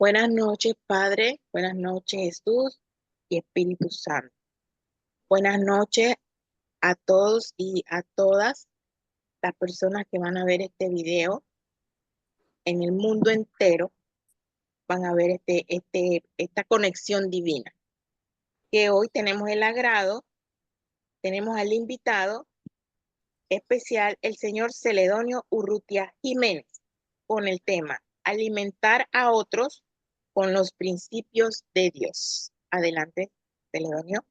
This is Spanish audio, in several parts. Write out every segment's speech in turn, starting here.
Buenas noches, Padre. Buenas noches, Jesús y Espíritu Santo. Buenas noches a todos y a todas las personas que van a ver este video en el mundo entero. Van a ver esta conexión divina. Que hoy tenemos el agrado, tenemos al invitado especial, el señor Celedonio Urrutia Jiménez, con el tema alimentar a otros con los principios de Dios. Adelante, Celedonio.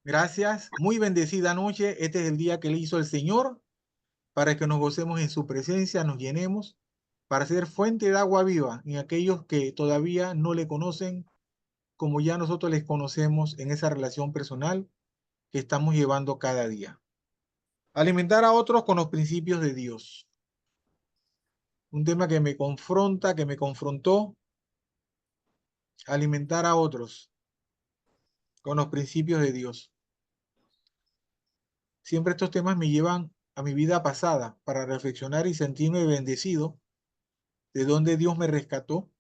Gracias, muy bendecida noche. Este es el día que le hizo el Señor para que nos gocemos en su presencia, nos llenemos, para ser fuente de agua viva en aquellos que todavía no le conocen, como ya nosotros les conocemos en esa relación personal que estamos llevando cada día. Alimentar a otros con los principios de Dios. Un tema que me confronta, que me confrontó. Alimentar a otros con los principios de Dios. Siempre estos temas me llevan a mi vida pasada para reflexionar y sentirme bendecido de donde Dios me rescató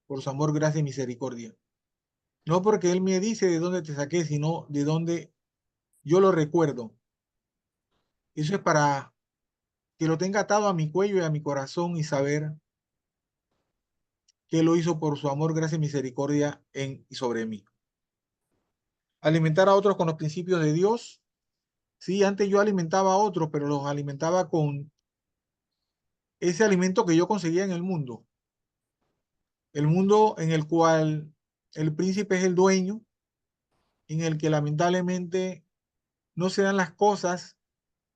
por su amor, gracia y misericordia. No porque Él me dice de dónde te saqué, sino de dónde yo lo recuerdo. Eso es para que lo tenga atado a mi cuello y a mi corazón y saber que Él lo hizo por su amor, gracia y misericordia en y sobre mí. Alimentar a otros con los principios de Dios. Sí, antes yo alimentaba a otros, pero los alimentaba con ese alimento que yo conseguía en el mundo. El mundo en el cual el príncipe es el dueño, en el que lamentablemente no se dan las cosas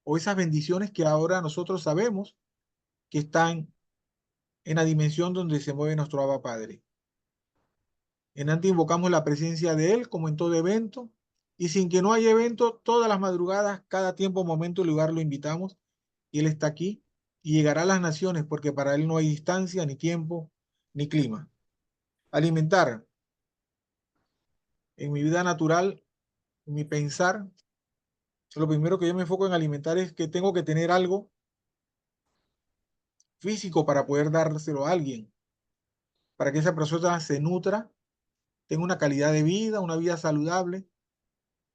o esas bendiciones que ahora nosotros sabemos que están en la dimensión donde se mueve nuestro Abba Padre. En antes invocamos la presencia de Él como en todo evento, y sin que no haya evento, todas las madrugadas, cada tiempo, momento y lugar lo invitamos, y Él está aquí y llegará a las naciones porque para Él no hay distancia, ni tiempo, ni clima. Alimentar en mi vida natural, en mi pensar, lo primero que yo me enfoco en alimentar es que tengo que tener algo físico para poder dárselo a alguien, para que esa persona se nutra, tenga una calidad de vida, una vida saludable.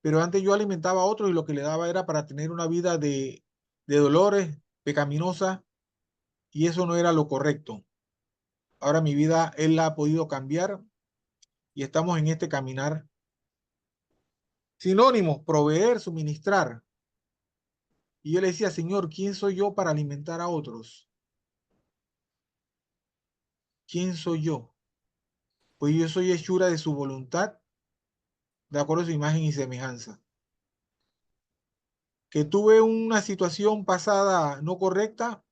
Pero antes yo alimentaba a otros y lo que le daba era para tener una vida de dolores, pecaminosa, y eso no era lo correcto. Ahora mi vida, Él la ha podido cambiar y estamos en este caminar. Sinónimos, proveer, suministrar. Y yo le decía, Señor, ¿quién soy yo para alimentar a otros? ¿Quién soy yo? Pues yo soy hechura de su voluntad, de acuerdo a su imagen y semejanza. Que tuve una situación pasada no correcta,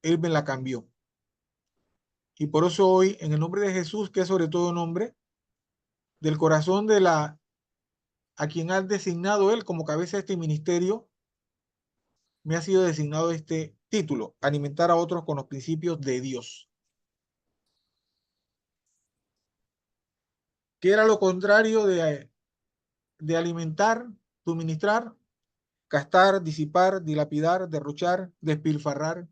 Él me la cambió. Y por eso hoy, en el nombre de Jesús, que es sobre todo nombre, del corazón de a quien ha designado Él como cabeza de este ministerio, me ha sido designado este título: alimentar a otros con los principios de Dios. ¿Qué era lo contrario de alimentar, suministrar? Gastar, disipar, dilapidar, derrochar, despilfarrar.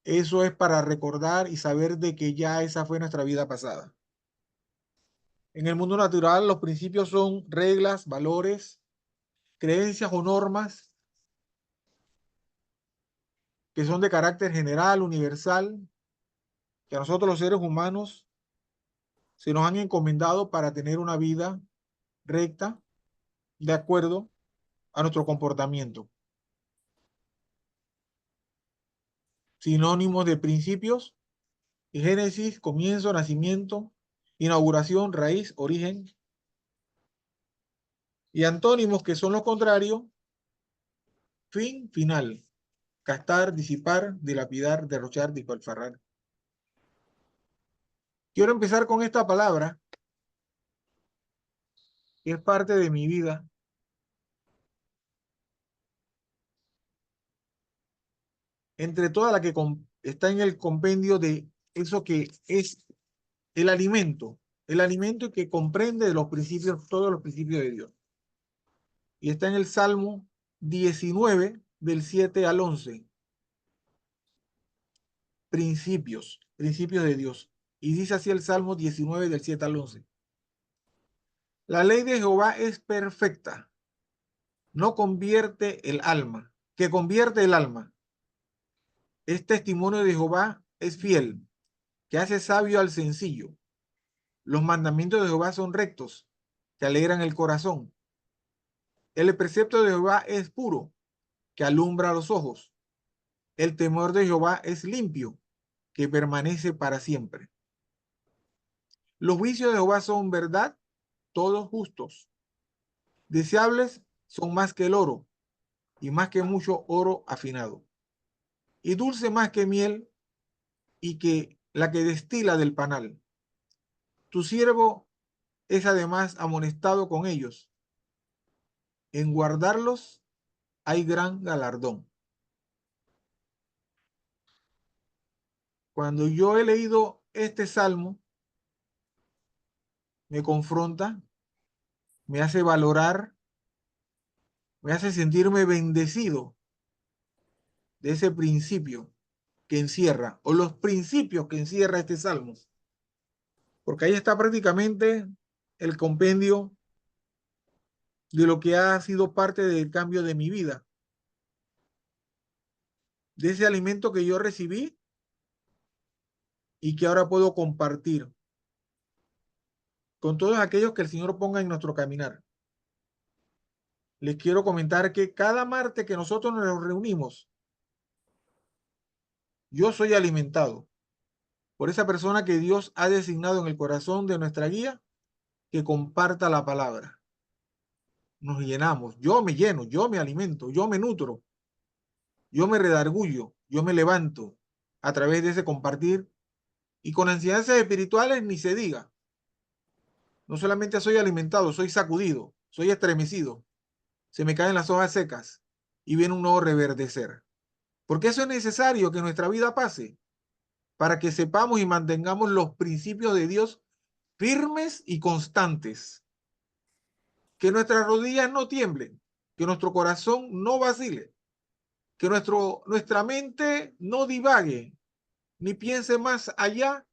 Eso es para recordar y saber de que ya esa fue nuestra vida pasada. En el mundo natural, los principios son reglas, valores, creencias o normas que son de carácter general, universal, que a nosotros los seres humanos se nos han encomendado para tener una vida recta, de acuerdo a nuestro comportamiento. Sinónimos de principios: génesis, comienzo, nacimiento; inauguración, raíz, origen. Y antónimos, que son lo contrario: fin, final; gastar, disipar, dilapidar, derrochar, despilfarrar. Quiero empezar con esta palabra, que es parte de mi vida. Entre toda la que está en el compendio de eso que es el alimento que comprende los principios, todos los principios de Dios. Y está en el Salmo 19, del 7 al 11. Principios de Dios. Y dice así el Salmo 19 del 7 al 11. La ley de Jehová es perfecta, no convierte el alma, que convierte el alma. Es testimonio de Jehová es fiel, que hace sabio al sencillo. Los mandamientos de Jehová son rectos, que alegran el corazón. El precepto de Jehová es puro, que alumbra los ojos. El temor de Jehová es limpio, que permanece para siempre. Los juicios de Jehová son verdad, todos justos. Deseables son más que el oro, y más que mucho oro afinado. Y dulce más que miel, y que la que destila del panal. Tu siervo es además amonestado con ellos. En guardarlos hay gran galardón. Cuando yo he leído este salmo, me confronta, me hace valorar, me hace sentirme bendecido de ese principio que encierra, o los principios que encierra este salmo, porque ahí está prácticamente el compendio de lo que ha sido parte del cambio de mi vida, de ese alimento que yo recibí y que ahora puedo compartir con todos aquellos que el Señor ponga en nuestro caminar. Les quiero comentar que cada martes que nosotros nos reunimos, yo soy alimentado por esa persona que Dios ha designado en el corazón de nuestra guía que comparta la palabra. Nos llenamos, yo me lleno, yo me alimento, yo me nutro, yo me redargullo, yo me levanto a través de ese compartir y con ansiedades espirituales ni se diga. No solamente soy alimentado, soy sacudido, soy estremecido, se me caen las hojas secas y viene un nuevo reverdecer. Porque eso es necesario que nuestra vida pase para que sepamos y mantengamos los principios de Dios firmes y constantes. Que nuestras rodillas no tiemblen, que nuestro corazón no vacile, que nuestra mente no divague, ni piense más allá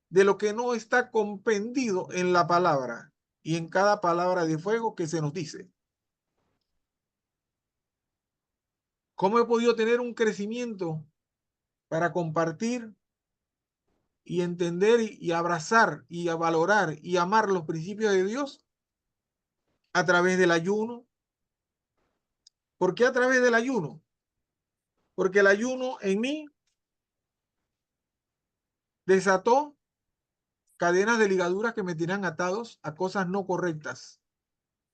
de lo que no está comprendido en la palabra y en cada palabra de fuego que se nos dice. ¿Cómo he podido tener un crecimiento para compartir y entender y abrazar y a valorar y amar los principios de Dios? A través del ayuno. ¿Por qué a través del ayuno? Porque el ayuno en mí desató cadenas de ligaduras que me tenían atados a cosas no correctas.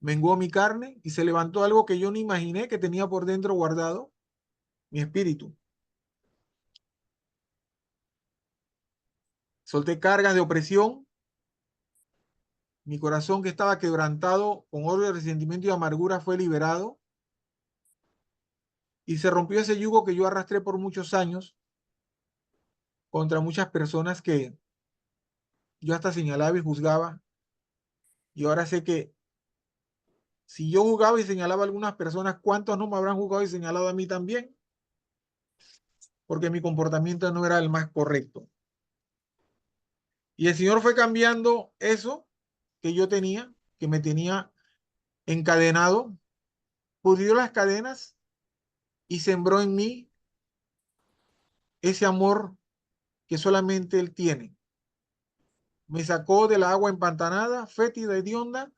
Menguó mi carne y se levantó algo que yo no imaginé que tenía por dentro guardado, mi espíritu. Solté cargas de opresión, mi corazón que estaba quebrantado con odio, resentimiento y amargura fue liberado y se rompió ese yugo que yo arrastré por muchos años contra muchas personas que yo hasta señalaba y juzgaba. Y ahora sé que si yo juzgaba y señalaba a algunas personas, ¿cuántos no me habrán juzgado y señalado a mí también? Porque mi comportamiento no era el más correcto. Y el Señor fue cambiando eso que yo tenía, que me tenía encadenado, pudrió las cadenas y sembró en mí ese amor que solamente Él tiene. Me sacó de la agua empantanada, fétida, hedionda,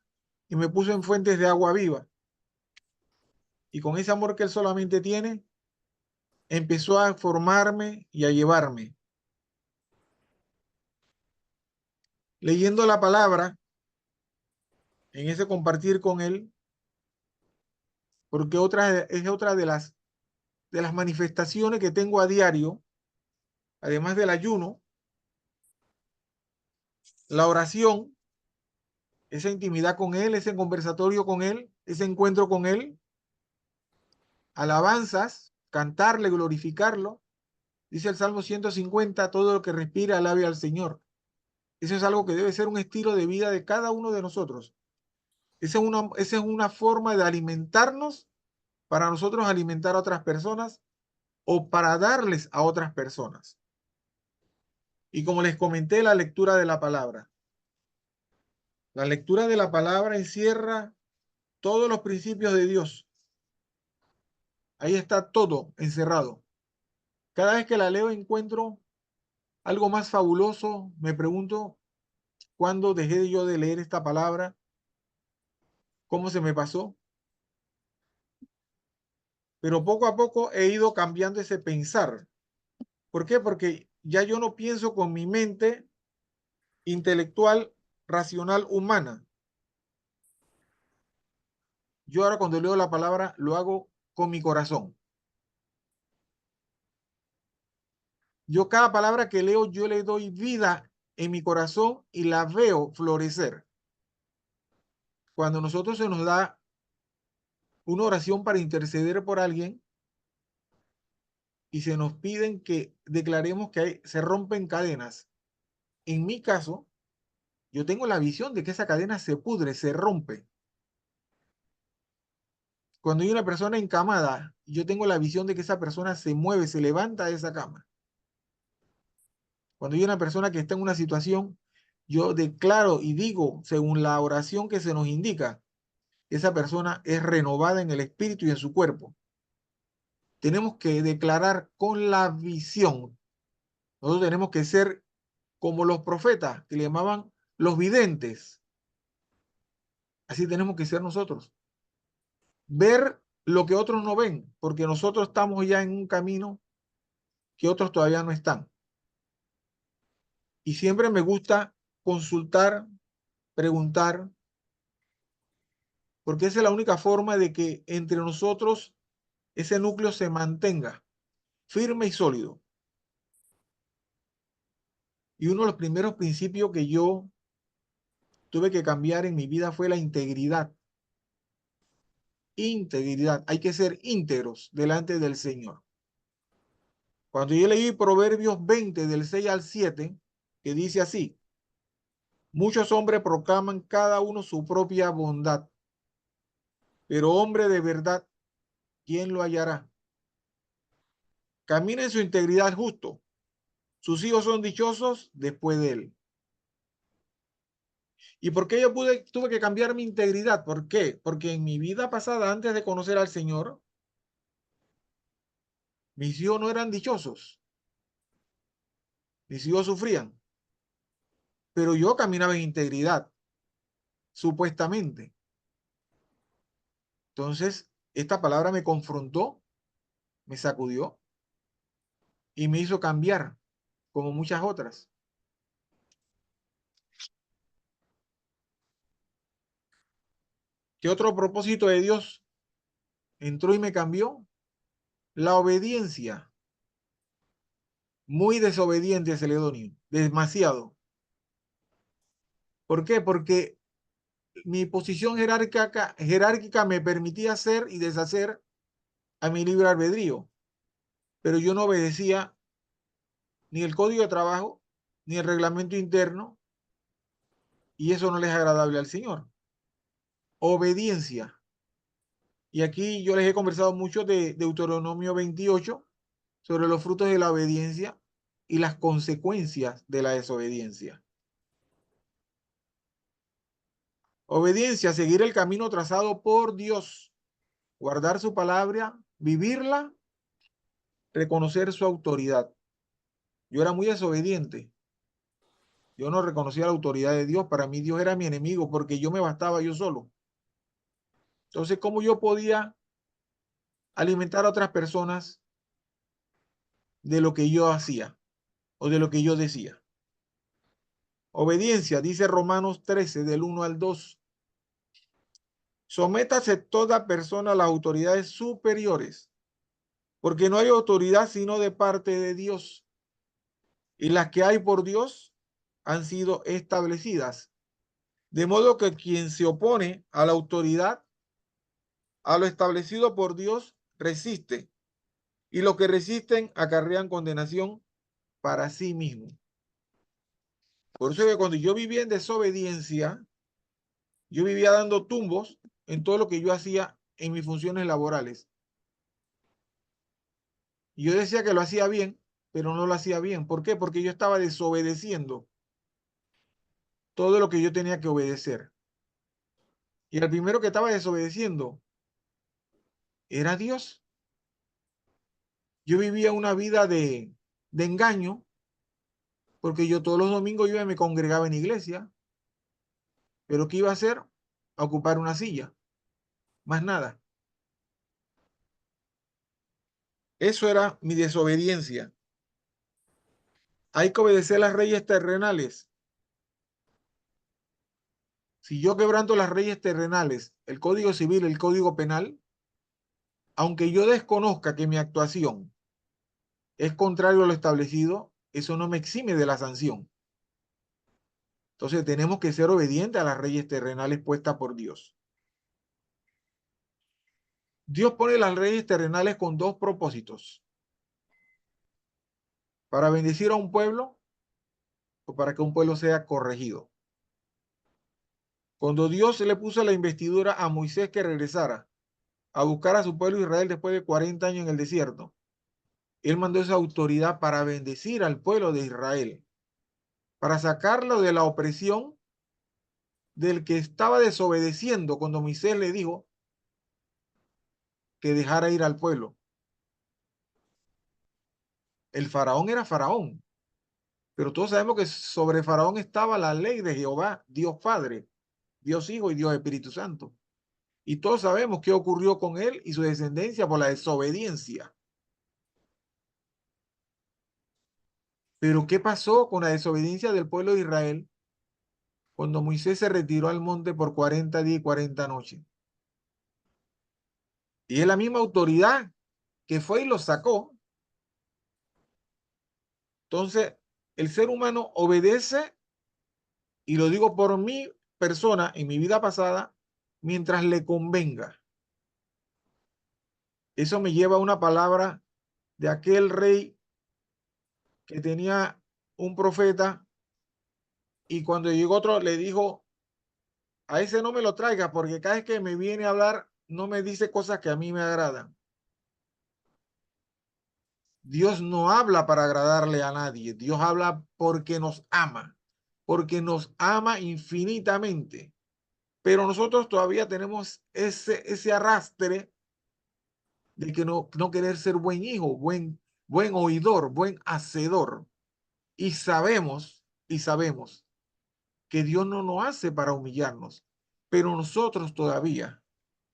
y me puso en fuentes de agua viva. Y con ese amor que Él solamente tiene, empezó a formarme y a llevarme. Leyendo la palabra, en ese compartir con Él, porque es otra de las manifestaciones que tengo a diario, además del ayuno, la oración, esa intimidad con Él, ese conversatorio con Él, ese encuentro con Él, alabanzas, cantarle, glorificarlo. Dice el Salmo 150, todo lo que respira alabe al Señor. Eso es algo que debe ser un estilo de vida de cada uno de nosotros. Esa es una forma de alimentarnos para nosotros alimentar a otras personas o para darles a otras personas. Y como les comenté, la lectura de la palabra. La lectura de la palabra encierra todos los principios de Dios. Ahí está todo encerrado. Cada vez que la leo encuentro algo más fabuloso. Me pregunto cuándo dejé yo de leer esta palabra, cómo se me pasó. Pero poco a poco he ido cambiando ese pensar. ¿Por qué? Porque ya yo no pienso con mi mente intelectual, racional, humana. Yo ahora cuando leo la palabra lo hago con mi corazón. Yo cada palabra que leo, yo le doy vida en mi corazón y la veo florecer. Cuando nosotros se nos da una oración para interceder por alguien y se nos piden que declaremos que se rompen cadenas. En mi caso, yo tengo la visión de que esa cadena se pudre, se rompe. Cuando hay una persona encamada, yo tengo la visión de que esa persona se mueve, se levanta de esa cama. Cuando hay una persona que está en una situación, yo declaro y digo, según la oración que se nos indica, esa persona es renovada en el espíritu y en su cuerpo. Tenemos que declarar con la visión. Nosotros tenemos que ser como los profetas, que le llamaban los videntes. Así tenemos que ser nosotros. Ver lo que otros no ven, porque nosotros estamos ya en un camino que otros todavía no están. Y siempre me gusta consultar, preguntar, porque esa es la única forma de que entre nosotros ese núcleo se mantenga firme y sólido. Y uno de los primeros principios que yo tuve que cambiar en mi vida fue la integridad. Integridad. Hay que ser íntegros delante del Señor. Cuando yo leí Proverbios 20 del 6 al 7, que dice así: muchos hombres proclaman cada uno su propia bondad, pero hombre de verdad, ¿quién lo hallará? Camina en su integridad justo. Sus hijos son dichosos después de él. ¿Y por qué yo tuve que cambiar mi integridad? ¿Por qué? Porque en mi vida pasada, antes de conocer al Señor, mis hijos no eran dichosos. Mis hijos sufrían. Pero yo caminaba en integridad, supuestamente. Entonces, esta palabra me confrontó, me sacudió y me hizo cambiar, como muchas otras. ¿Qué otro propósito de Dios entró y me cambió? La obediencia. Muy desobediente Celedonio, demasiado. ¿Por qué? Porque mi posición jerárquica me permitía hacer y deshacer a mi libre albedrío, pero yo no obedecía ni el código de trabajo, ni el reglamento interno, y eso no les es agradable al Señor. Obediencia. Y aquí yo les he conversado mucho de Deuteronomio 28 sobre los frutos de la obediencia y las consecuencias de la desobediencia. Obediencia, seguir el camino trazado por Dios, guardar su palabra, vivirla, reconocer su autoridad. Yo era muy desobediente. Yo no reconocía la autoridad de Dios. Para mí Dios era mi enemigo porque yo me bastaba yo solo. Entonces, ¿cómo yo podía alimentar a otras personas de lo que yo hacía o de lo que yo decía? Obediencia, dice Romanos 13, del 1 al 2. Sométase toda persona a las autoridades superiores, porque no hay autoridad sino de parte de Dios, y las que hay por Dios han sido establecidas. De modo que quien se opone a la autoridad, a lo establecido por Dios, resiste, y los que resisten acarrean condenación para sí mismo. Por eso que cuando yo vivía en desobediencia, yo vivía dando tumbos en todo lo que yo hacía en mis funciones laborales. Y yo decía que lo hacía bien, pero no lo hacía bien. ¿Por qué? Porque yo estaba desobedeciendo todo lo que yo tenía que obedecer. Y el primero que estaba desobedeciendo era Dios. Yo vivía una vida de engaño, porque yo todos los domingos yo me congregaba en iglesia, pero ¿qué iba a hacer? A ocupar una silla, más nada. Eso era mi desobediencia. Hay que obedecer las leyes terrenales. Si yo quebranto las leyes terrenales, el Código Civil, el Código Penal, aunque yo desconozca que mi actuación es contrario a lo establecido, eso no me exime de la sanción. Entonces tenemos que ser obedientes a las leyes terrenales puestas por Dios. Dios pone las leyes terrenales con dos propósitos: para bendecir a un pueblo o para que un pueblo sea corregido. Cuando Dios le puso la investidura a Moisés que regresara a buscar a su pueblo Israel después de 40 años en el desierto, él mandó esa autoridad para bendecir al pueblo de Israel, para sacarlo de la opresión del que estaba desobedeciendo cuando Moisés le dijo que dejara ir al pueblo. El faraón era faraón, pero todos sabemos que sobre faraón estaba la ley de Jehová, Dios Padre, Dios Hijo y Dios Espíritu Santo. Y todos sabemos qué ocurrió con él y su descendencia por la desobediencia. Pero ¿qué pasó con la desobediencia del pueblo de Israel cuando Moisés se retiró al monte por 40 días y 40 noches? Y es la misma autoridad que fue y lo sacó. Entonces, el ser humano obedece, y lo digo por mi persona en mi vida pasada, mientras le convenga. Eso me lleva a una palabra de aquel rey que tenía un profeta, y cuando llegó otro le dijo: a ese no me lo traiga, porque cada vez que me viene a hablar no me dice cosas que a mí me agradan. Dios no habla para agradarle a nadie. Dios habla porque nos ama infinitamente. Pero nosotros todavía tenemos ese arrastre de que no querer ser buen hijo, buen oidor, buen hacedor. Y sabemos que Dios no nos hace para humillarnos, pero nosotros todavía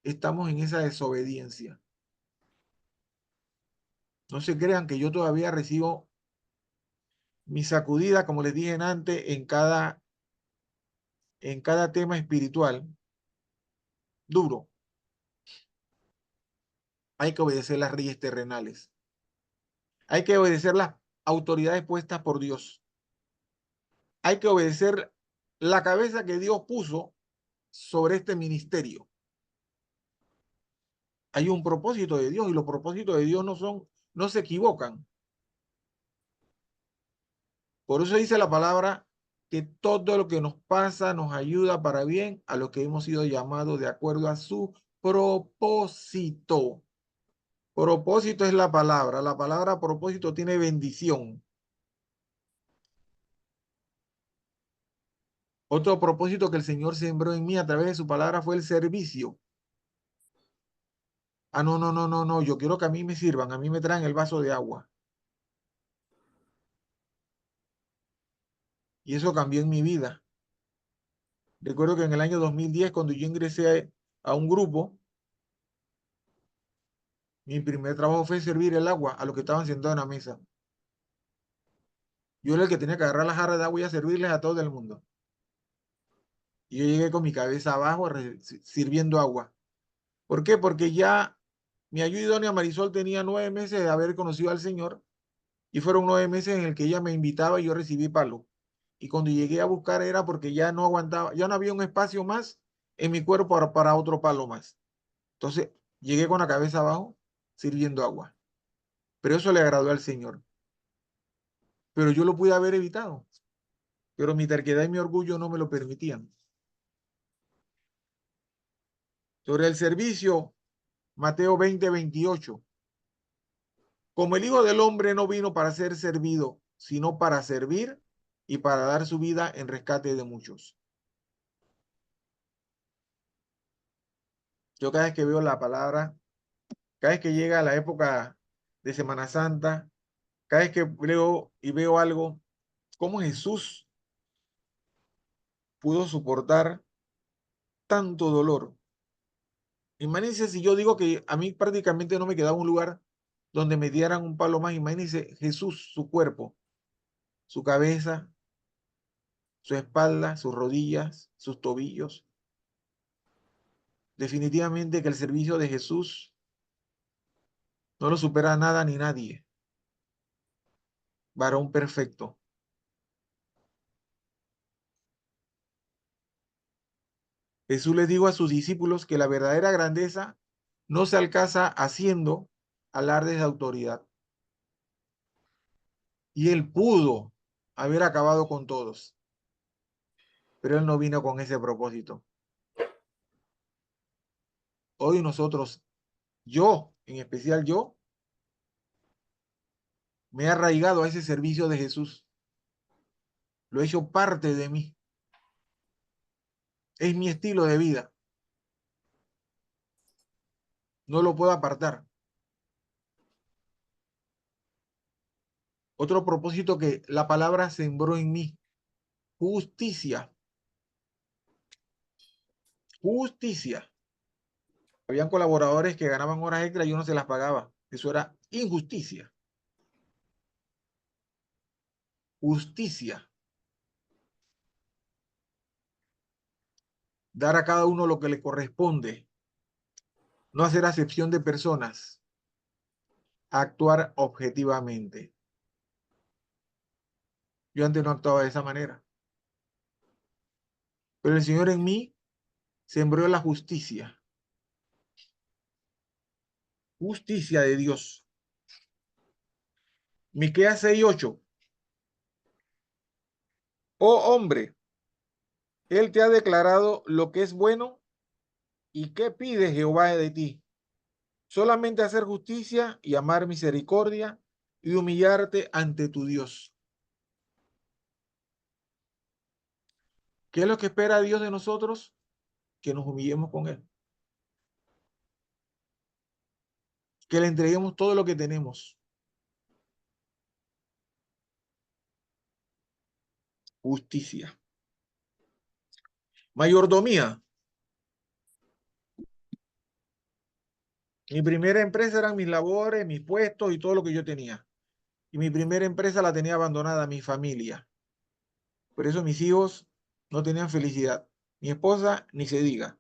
estamos en esa desobediencia. No se crean que yo todavía recibo mi sacudida, como les dije antes, en cada tema espiritual duro. Hay que obedecer las leyes terrenales. Hay que obedecer las autoridades puestas por Dios. Hay que obedecer la cabeza que Dios puso sobre este ministerio. Hay un propósito de Dios, y los propósitos de Dios no se equivocan. Por eso dice la palabra que todo lo que nos pasa nos ayuda para bien a los que hemos sido llamados de acuerdo a su propósito. Propósito es la palabra. La palabra propósito tiene bendición. Otro propósito que el Señor sembró en mí a través de su palabra fue el servicio. Ah, no, no, no, no, no. Yo quiero que a mí me sirvan, a mí me traen el vaso de agua. Y eso cambió en mi vida. Recuerdo que en el año 2010, cuando yo ingresé a un grupo, mi primer trabajo fue servir el agua a los que estaban sentados en la mesa. Yo era el que tenía que agarrar la jarra de agua y a servirles a todo el mundo. Y yo llegué con mi cabeza abajo sirviendo agua. ¿Por qué? Porque ya mi ayuda idónea Marisol tenía 9 meses de haber conocido al Señor, y fueron 9 meses en el que ella me invitaba y yo recibí palo. Y cuando llegué a buscar era porque ya no aguantaba, ya no había un espacio más en mi cuerpo para otro palo más. Entonces llegué con la cabeza abajo sirviendo agua. Pero eso le agradó al Señor. Pero yo lo pude haber evitado. Pero mi terquedad y mi orgullo no me lo permitían. Sobre el servicio, Mateo 20:28. Como el Hijo del Hombre no vino para ser servido, sino para servir y para dar su vida en rescate de muchos. Yo cada vez que veo la palabra, cada vez que llega la época de Semana Santa, cada vez que leo y veo algo, cómo Jesús pudo soportar tanto dolor. Imagínense si yo digo que a mí prácticamente no me quedaba un lugar donde me dieran un palo más. Imagínense Jesús, su cuerpo, su cabeza, su espalda, sus rodillas, sus tobillos. Definitivamente que el servicio de Jesús no lo supera nada ni nadie. Varón perfecto. Jesús les dijo a sus discípulos que la verdadera grandeza no se alcanza haciendo alardes de autoridad. Y él pudo haber acabado con todos, pero él no vino con ese propósito. Hoy nosotros, yo, en especial yo, me he arraigado a ese servicio de Jesús. Lo he hecho parte de mí. Es mi estilo de vida. No lo puedo apartar. Otro propósito que la palabra sembró en mí. Justicia. Justicia. Habían colaboradores que ganaban horas extras y yo no se las pagaba. Eso era injusticia. Justicia. Dar a cada uno lo que le corresponde. No hacer acepción de personas. Actuar objetivamente. Yo antes no actuaba de esa manera. Pero el Señor en mí sembró la justicia. Justicia de Dios. Miqueas 6:8. Oh hombre, Él te ha declarado lo que es bueno y qué pide Jehová de ti. Solamente hacer justicia y amar misericordia y humillarte ante tu Dios. ¿Qué es lo que espera Dios de nosotros? Que nos humillemos con Él. Que le entreguemos todo lo que tenemos. Justicia. Mayordomía. Mi primera empresa eran mis labores, mis puestos y todo lo que yo tenía. Y mi primera empresa la tenía abandonada mi familia. Por eso mis hijos no tenían felicidad. Mi esposa ni se diga.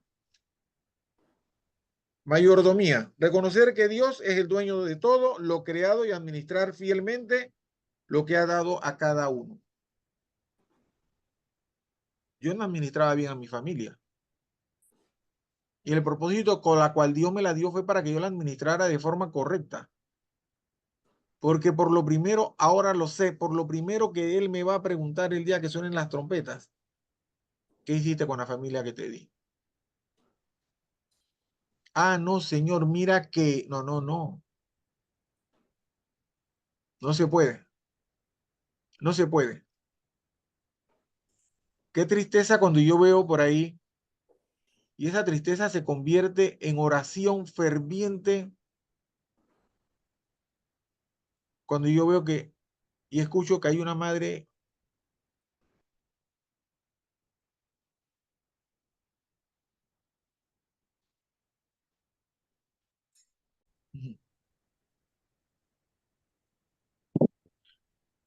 Mayordomía. Reconocer que Dios es el dueño de todo lo creado y administrar fielmente lo que ha dado a cada uno. Yo no administraba bien a mi familia. Y el propósito con la cual Dios me la dio fue para que yo la administrara de forma correcta. Porque por lo primero, ahora lo sé, por lo primero que Él me va a preguntar el día que suenen las trompetas, ¿qué hiciste con la familia que te di? Ah, no, Señor, mira que... No, no, no. No se puede. No se puede. Qué tristeza cuando yo veo por ahí y esa tristeza se convierte en oración ferviente cuando yo veo que y escucho que hay una madre.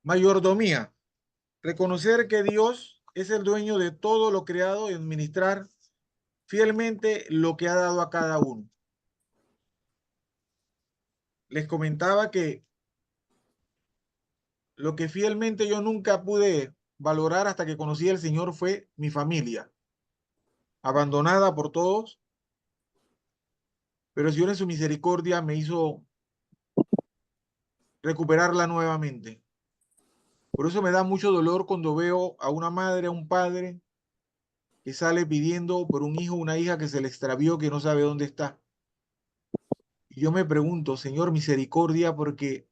Mayordomía. Reconocer que Dios es el dueño de todo lo creado y administrar fielmente lo que ha dado a cada uno. Les comentaba que lo que fielmente yo nunca pude valorar hasta que conocí al Señor fue mi familia, abandonada por todos, pero el Señor en su misericordia me hizo recuperarla nuevamente. Por eso me da mucho dolor cuando veo a una madre, a un padre que sale pidiendo por un hijo o una hija que se le extravió, que no sabe dónde está. Y yo me pregunto, Señor, misericordia, porque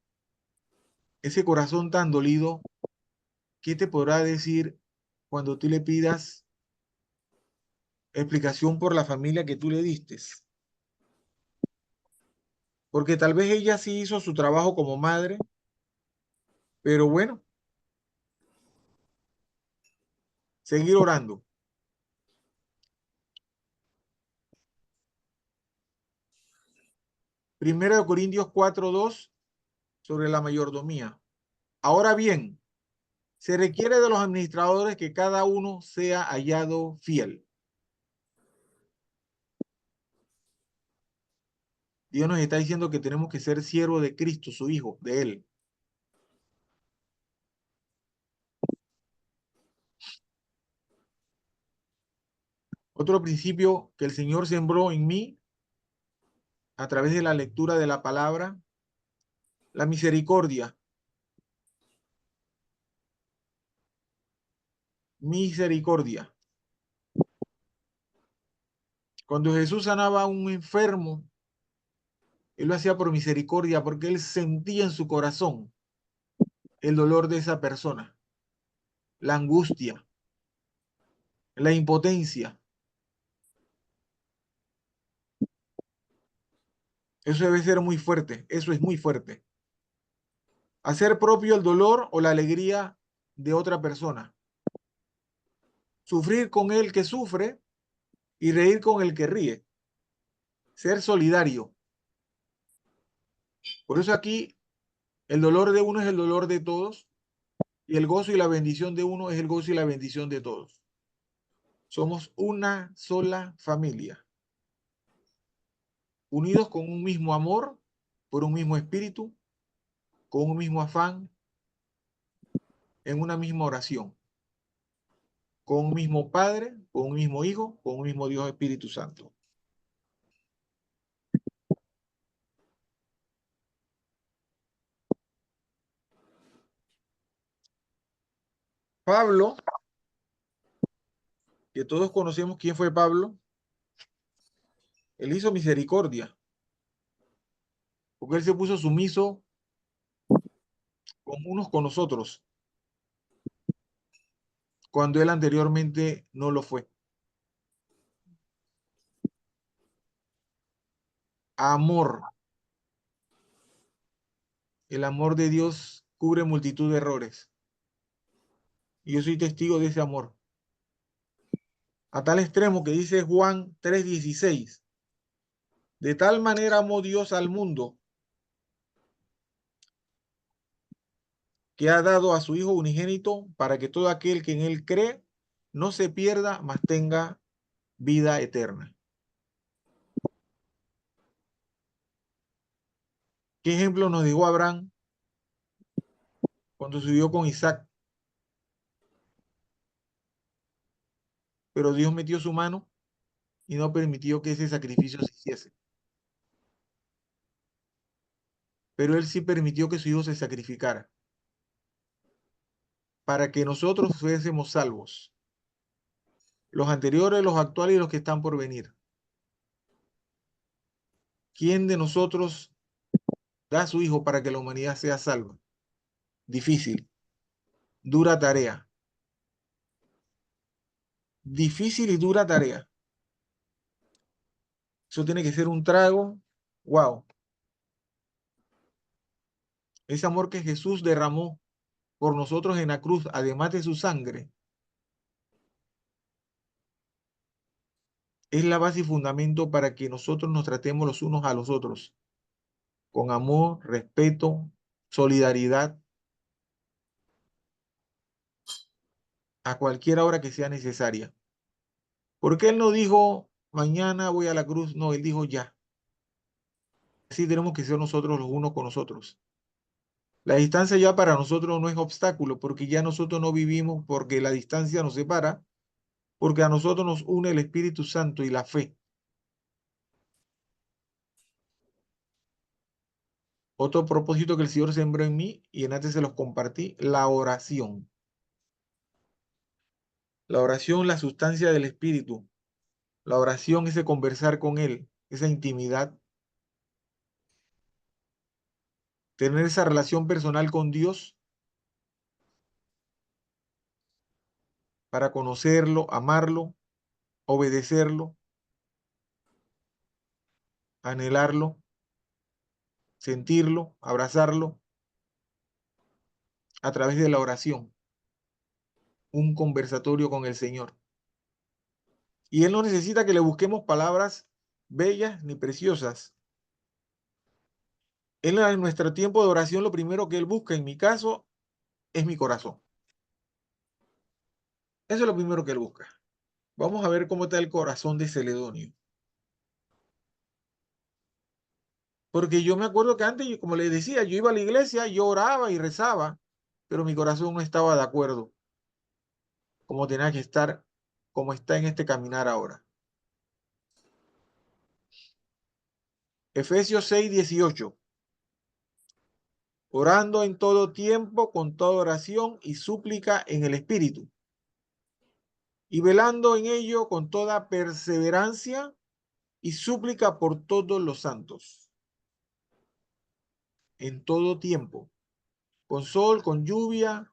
ese corazón tan dolido, ¿qué te podrá decir cuando tú le pidas explicación por la familia que tú le diste? Porque tal vez ella sí hizo su trabajo como madre, pero bueno, seguir orando. Primera de Corintios 4:2 sobre la mayordomía. Ahora bien, se requiere de los administradores que cada uno sea hallado fiel. Dios nos está diciendo que tenemos que ser siervos de Cristo, su Hijo, de Él. Otro principio que el Señor sembró en mí a través de la lectura de la palabra, la misericordia. Misericordia. Cuando Jesús sanaba a un enfermo, Él lo hacía por misericordia porque Él sentía en su corazón el dolor de esa persona, la angustia, la impotencia. Eso debe ser muy fuerte, eso es muy fuerte. Hacer propio el dolor o la alegría de otra persona. Sufrir con el que sufre y reír con el que ríe. Ser solidario. Por eso aquí el dolor de uno es el dolor de todos y el gozo y la bendición de uno es el gozo y la bendición de todos. Somos una sola familia, unidos con un mismo amor, por un mismo espíritu, con un mismo afán, en una misma oración, con un mismo Padre, con un mismo Hijo, con un mismo Dios Espíritu Santo. Pablo, que todos conocemos quién fue Pablo, él hizo misericordia, porque él se puso sumiso con unos con nosotros, cuando él anteriormente no lo fue. Amor. El amor de Dios cubre multitud de errores. Y yo soy testigo de ese amor. A tal extremo que dice Juan 3:16. De tal manera amó Dios al mundo que ha dado a su Hijo unigénito para que todo aquel que en él cree no se pierda, mas tenga vida eterna. ¿Qué ejemplo nos dio Abraham cuando subió con Isaac? Pero Dios metió su mano y no permitió que ese sacrificio se hiciese. Pero él sí permitió que su hijo se sacrificara para que nosotros fuésemos salvos. Los anteriores, los actuales y los que están por venir. ¿Quién de nosotros da a su hijo para que la humanidad sea salva? Difícil, dura tarea. Difícil y dura tarea. Eso tiene que ser un trago. Wow. Ese amor que Jesús derramó por nosotros en la cruz, además de su sangre, es la base y fundamento para que nosotros nos tratemos los unos a los otros con amor, respeto, solidaridad, a cualquier hora que sea necesaria. Porque Él no dijo, mañana voy a la cruz, no, Él dijo ya. Así tenemos que ser nosotros los unos con nosotros. La distancia ya para nosotros no es obstáculo, porque ya nosotros no vivimos porque la distancia nos separa, porque a nosotros nos une el Espíritu Santo y la fe. Otro propósito que el Señor sembró en mí, y en antes se los compartí, la oración. La oración, la sustancia del Espíritu. La oración, ese conversar con Él, esa intimidad. tener esa relación personal con Dios para conocerlo, amarlo, obedecerlo, anhelarlo, sentirlo, abrazarlo a través de la oración, un conversatorio con el Señor. Y Él no necesita que le busquemos palabras bellas ni preciosas. Él en nuestro tiempo de oración lo primero que Él busca, en mi caso, es mi corazón. Eso es lo primero que Él busca. Vamos a ver cómo está el corazón de Celedonio. Porque yo me acuerdo que antes, como les decía, yo iba a la iglesia, yo oraba y rezaba, pero mi corazón no estaba de acuerdo, como tenía que estar, como está en este caminar ahora. Efesios 6:18. Orando en todo tiempo, con toda oración y súplica en el Espíritu, y velando en ello con toda perseverancia y súplica por todos los santos, en todo tiempo, con sol, con lluvia,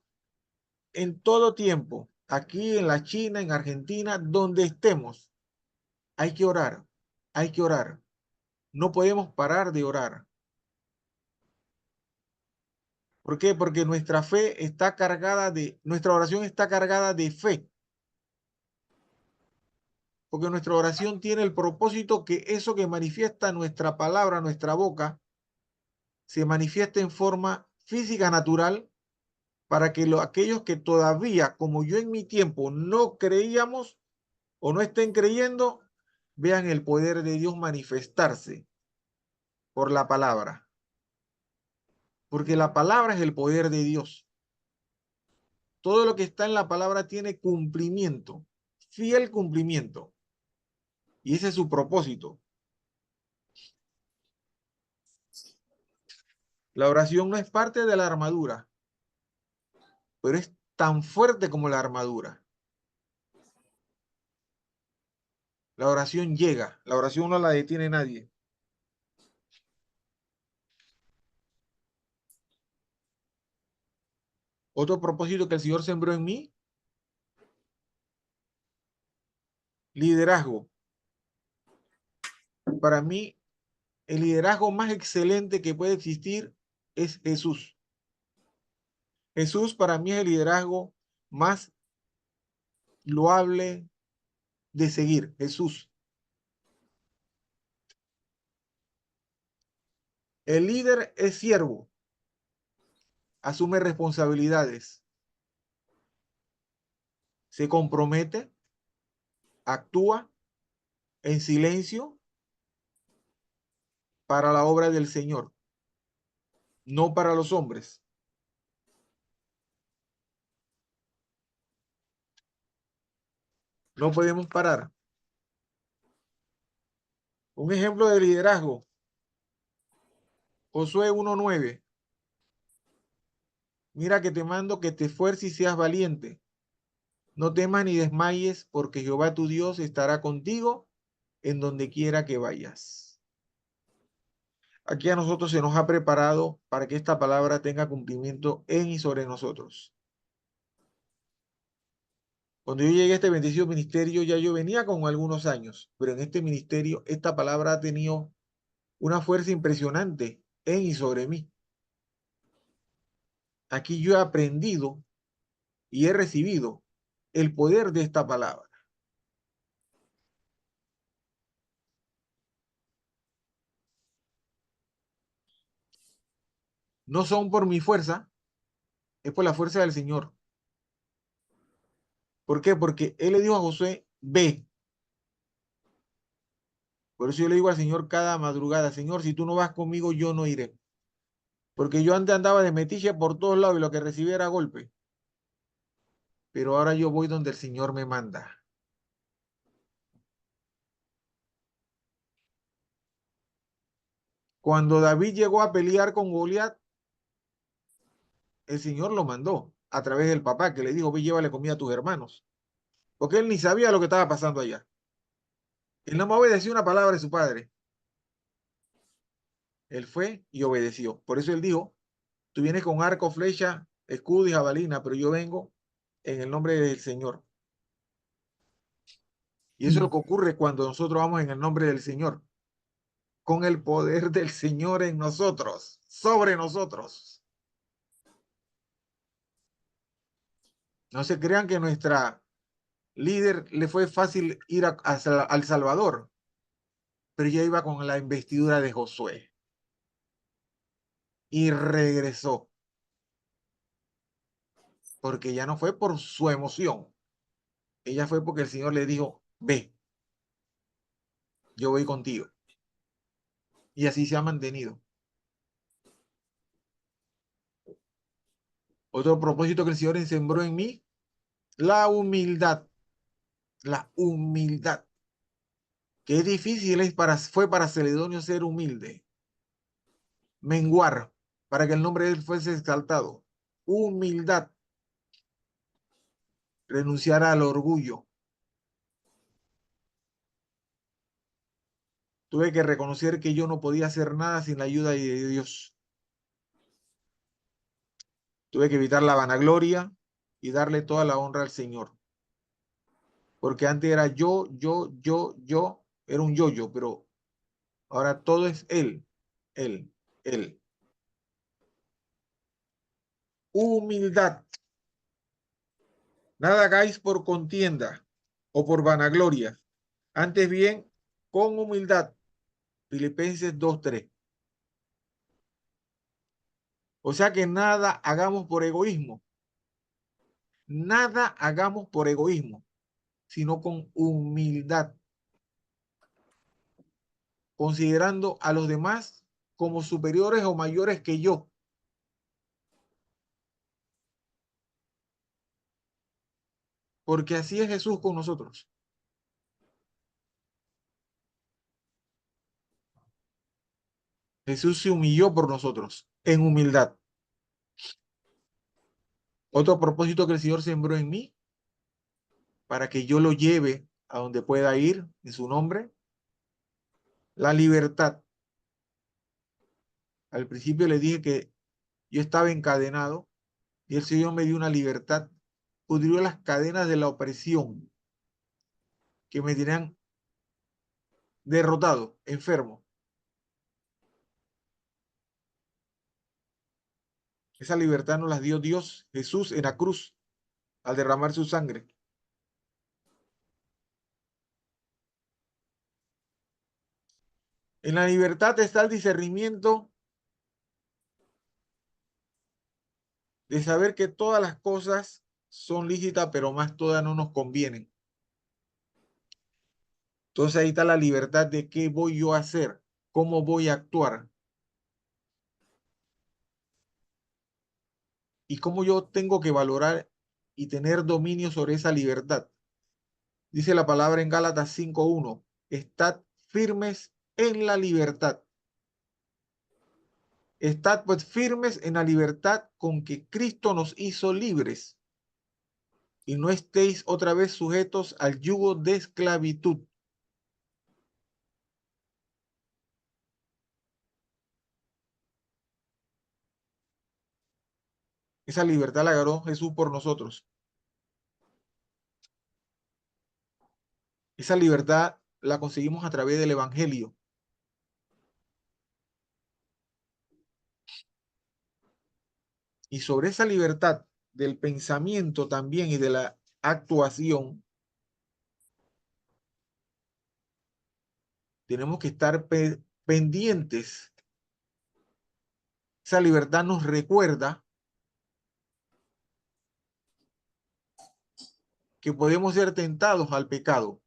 en todo tiempo, aquí en la China, en Argentina, donde estemos, hay que orar, hay que orar. No podemos parar de orar. ¿Por qué? Porque nuestra fe está cargada nuestra oración está cargada de fe. Porque nuestra oración tiene el propósito que eso que manifiesta nuestra palabra, nuestra boca, se manifieste en forma física natural para que aquellos que todavía, como yo en mi tiempo, no creíamos o no estén creyendo, vean el poder de Dios manifestarse por la palabra. Porque la palabra es el poder de Dios. Todo lo que está en la palabra tiene cumplimiento, fiel cumplimiento. Y ese es su propósito. La oración no es parte de la armadura, pero es tan fuerte como la armadura. La oración llega, la oración no la detiene nadie. Otro propósito que el Señor sembró en mí, liderazgo. Para mí, el liderazgo más excelente que puede existir es Jesús. Jesús para mí es el liderazgo más loable de seguir. Jesús. El líder es siervo, asume responsabilidades, se compromete, actúa en silencio para la obra del Señor, no para los hombres. No podemos parar. Un ejemplo de liderazgo, Josué 1:9. Mira que te mando que te esfuerces y seas valiente. No temas ni desmayes, porque Jehová tu Dios estará contigo en donde quiera que vayas. Aquí a nosotros se nos ha preparado para que esta palabra tenga cumplimiento en y sobre nosotros. Cuando yo llegué a este bendecido ministerio, ya yo venía con algunos años, pero en este ministerio esta palabra ha tenido una fuerza impresionante en y sobre mí. Aquí yo he aprendido y he recibido el poder de esta palabra. No son por mi fuerza, es por la fuerza del Señor. ¿Por qué? Porque Él le dijo a Josué, ve. Por eso yo le digo al Señor cada madrugada, Señor, si tú no vas conmigo, yo no iré. Porque yo antes andaba de metiche por todos lados y lo que recibía era golpe. Pero ahora yo voy donde el Señor me manda. Cuando David llegó a pelear con Goliat, el Señor lo mandó a través del papá que le dijo, ve, llévale comida a tus hermanos. Porque él ni sabía lo que estaba pasando allá. Él no me obedeció una palabra de su padre. Él fue y obedeció. Por eso él dijo, Tú vienes con arco, flecha, escudo y jabalina, pero yo vengo en el nombre del Señor. Y eso es lo que ocurre cuando nosotros vamos en el nombre del Señor, con el poder del Señor en nosotros, sobre nosotros. No se crean que nuestra líder le fue fácil ir al Salvador, pero ella iba con la investidura de Josué y regresó, porque ya no fue por su emoción, ella fue porque el Señor le dijo, ve, yo voy contigo. Y así se ha mantenido. Otro propósito que el Señor sembró en mí, la humildad. La humildad. Qué difícil fue para Celedonio ser humilde. Menguar, para que el nombre de él fuese exaltado. Humildad. Renunciar al orgullo. Tuve que reconocer que yo no podía hacer nada sin la ayuda de Dios. Tuve que evitar la vanagloria y darle toda la honra al Señor. Porque antes era yo, era un yo, pero ahora todo es Él, Él, Él. Humildad. Nada hagáis por contienda o por vanagloria. Antes bien, con humildad. Filipenses 2:3. O sea que nada hagamos por egoísmo. Nada hagamos por egoísmo, sino con humildad, considerando a los demás como superiores o mayores que yo. Porque así es Jesús con nosotros. Jesús se humilló por nosotros en humildad. Otro propósito que el Señor sembró en mí, para que yo lo lleve a donde pueda ir en su nombre, la libertad. Al principio le dije que yo estaba encadenado y el Señor me dio una libertad, pudrió las cadenas de la opresión que me tenían derrotado, enfermo. Esa libertad nos la dio Dios, Jesús en la cruz, al derramar su sangre. En la libertad está el discernimiento de saber que todas las cosas son lícitas, pero más todas no nos convienen. Entonces ahí está la libertad de qué voy yo a hacer, cómo voy a actuar y cómo yo tengo que valorar y tener dominio sobre esa libertad. Dice la palabra en Gálatas 5:1, estad firmes en la libertad. Estad pues firmes en la libertad con que Cristo nos hizo libres y no estéis otra vez sujetos al yugo de esclavitud. Esa libertad la ganó Jesús por nosotros. Esa libertad la conseguimos a través del Evangelio. Y sobre esa libertad del pensamiento también y de la actuación, tenemos que estar pendientes. Esa libertad nos recuerda que podemos ser tentados al pecado.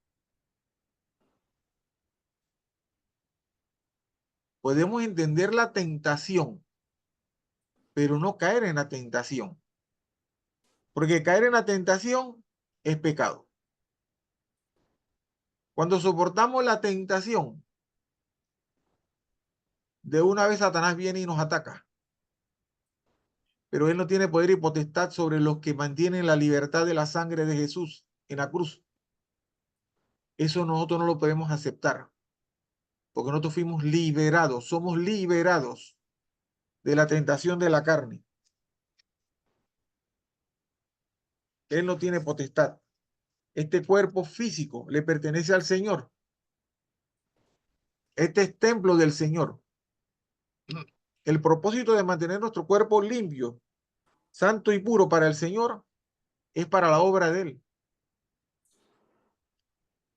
Podemos entender la tentación, pero no caer en la tentación. Porque caer en la tentación es pecado. Cuando soportamos la tentación, de una vez Satanás viene y nos ataca. Pero él no tiene poder y potestad sobre los que mantienen la libertad de la sangre de Jesús en la cruz. Eso nosotros no lo podemos aceptar, porque nosotros fuimos liberados, somos liberados. de la tentación de la carne. Él no tiene potestad. Este cuerpo físico le pertenece al Señor. Este es templo del Señor. El propósito de mantener nuestro cuerpo limpio, santo y puro para el Señor es para la obra de Él.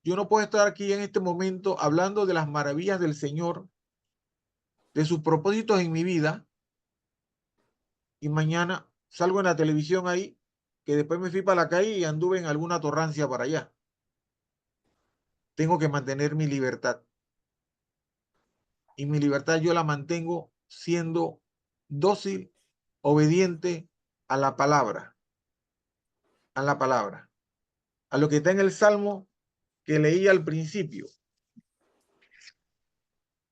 Yo no puedo estar aquí en este momento hablando de las maravillas del Señor, de sus propósitos en mi vida, y mañana salgo en la televisión ahí, que después me fui para la calle y anduve en alguna torrancia para allá. Tengo que mantener mi libertad. Y mi libertad yo la mantengo siendo dócil, obediente a la palabra, a la palabra, a lo que está en el Salmo que leí al principio.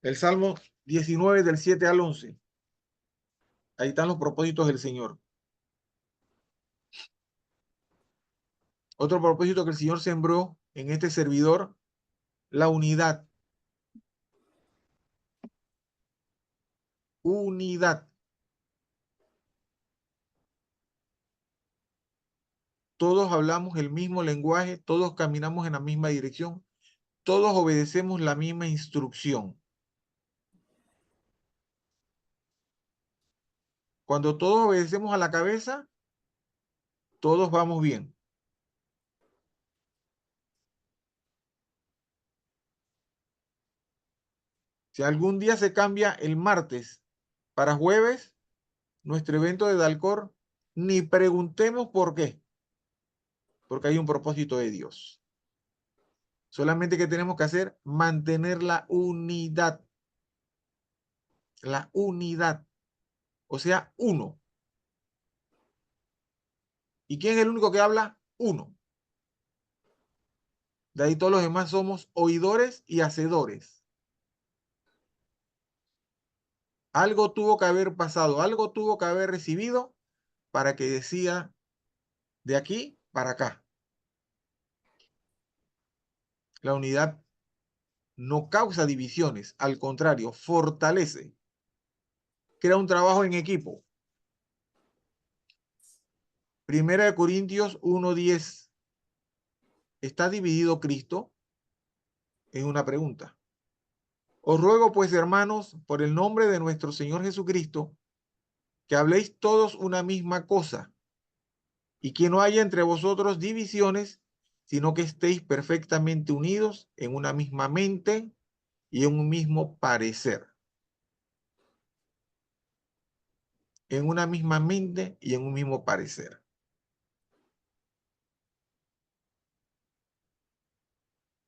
El Salmo 19 del 7 al 11. Ahí están los propósitos del Señor. Otro propósito que el Señor sembró en este servidor, la unidad. Unidad. Todos hablamos el mismo lenguaje, todos caminamos en la misma dirección, todos obedecemos la misma instrucción. Cuando todos obedecemos a la cabeza, todos vamos bien. Si algún día se cambia el martes para jueves, nuestro evento de Dalcor, ni preguntemos por qué, porque hay un propósito de Dios. Solamente que tenemos que hacer, mantener la unidad. La unidad. O sea, uno. ¿Y quién es el único que habla? Uno. De ahí todos los demás somos oidores y hacedores. Algo tuvo que haber pasado, algo tuvo que haber recibido para que decida de aquí para acá. La unidad no causa divisiones, al contrario, fortalece. Crea un trabajo en equipo. Primera de Corintios 1:10. ¿Está dividido Cristo? Es una pregunta. Os ruego pues, hermanos, por el nombre de nuestro Señor Jesucristo, que habléis todos una misma cosa, y que no haya entre vosotros divisiones, sino que estéis perfectamente unidos en una misma mente y en un mismo parecer. En una misma mente y en un mismo parecer.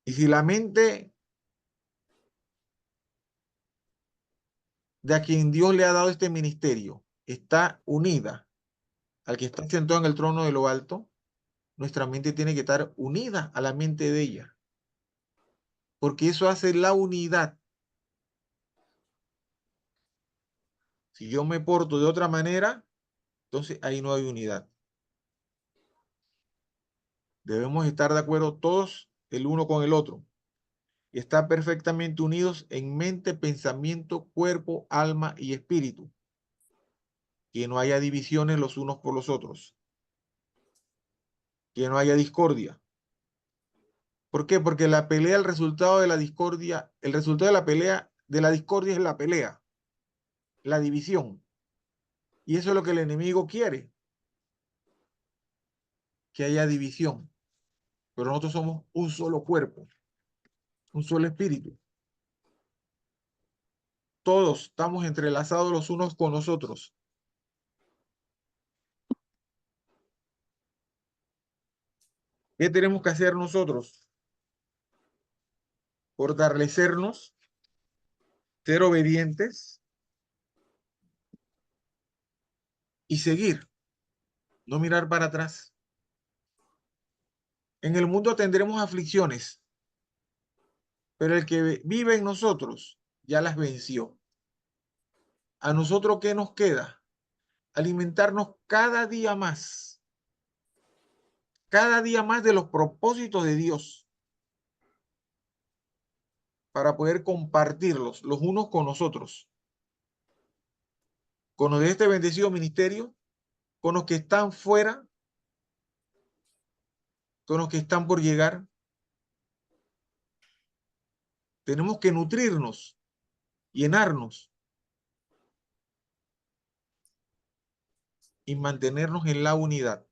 Y si la mente de a quien Dios le ha dado este ministerio está unida al que está sentado en el trono de lo alto, nuestra mente tiene que estar unida a la mente de ella, porque eso hace la unidad. Si yo me porto de otra manera, entonces ahí no hay unidad. Debemos estar de acuerdo todos el uno con el otro y estar perfectamente unidos en mente, pensamiento, cuerpo, alma y espíritu. Que no haya divisiones los unos por los otros. Que no haya discordia. ¿Por qué? Porque la pelea, el resultado de la discordia, el resultado de la pelea, de la discordia es la pelea, la división. Y eso es lo que el enemigo quiere, que haya división. Pero nosotros somos un solo cuerpo, un solo espíritu. Todos estamos entrelazados los unos con los otros. ¿Qué tenemos que hacer nosotros? Fortalecernos, ser obedientes y seguir, no mirar para atrás. En el mundo tendremos aflicciones, pero el que vive en nosotros ya las venció. ¿A nosotros qué nos queda? Alimentarnos cada día más de los propósitos de Dios para poder compartirlos los unos con los otros. con los de este bendecido ministerio, con los que están fuera, con los que están por llegar. Tenemos que nutrirnos, llenarnos y mantenernos en la unidad.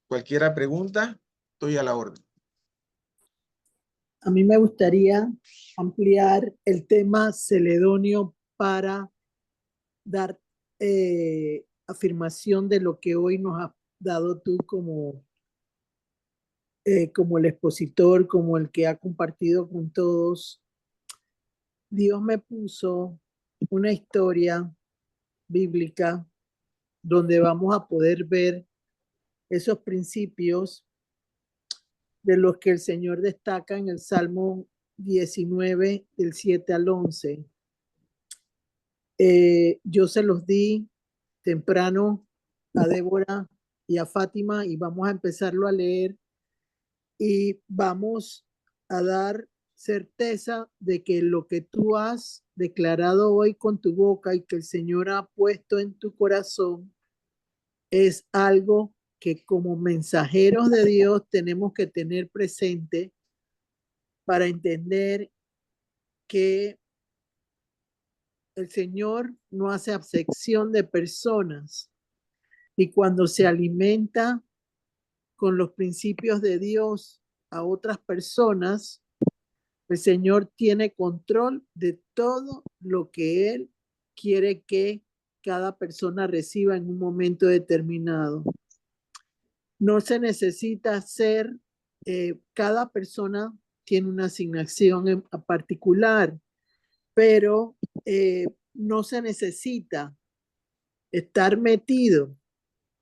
Cualquier pregunta, estoy a la orden. A mí me gustaría ampliar el tema celedonio para dar afirmación de lo que hoy nos has dado tú como el expositor, como el que ha compartido con todos. Dios me puso una historia bíblica donde vamos a poder ver esos principios de los que el Señor destaca en el Salmo 19, del 7 al 11. Yo se los di temprano a Débora y a Fátima y vamos a empezarlo a leer y vamos a dar certeza de que lo que tú has declarado hoy con tu boca y que el Señor ha puesto en tu corazón es algo que como mensajeros de Dios tenemos que tener presente para entender que el Señor no hace acepción de personas y cuando se alimenta con los principios de Dios a otras personas, el Señor tiene control de todo lo que Él quiere que cada persona reciba en un momento determinado. No se necesita hacer, cada persona tiene una asignación en particular, pero no se necesita estar metido.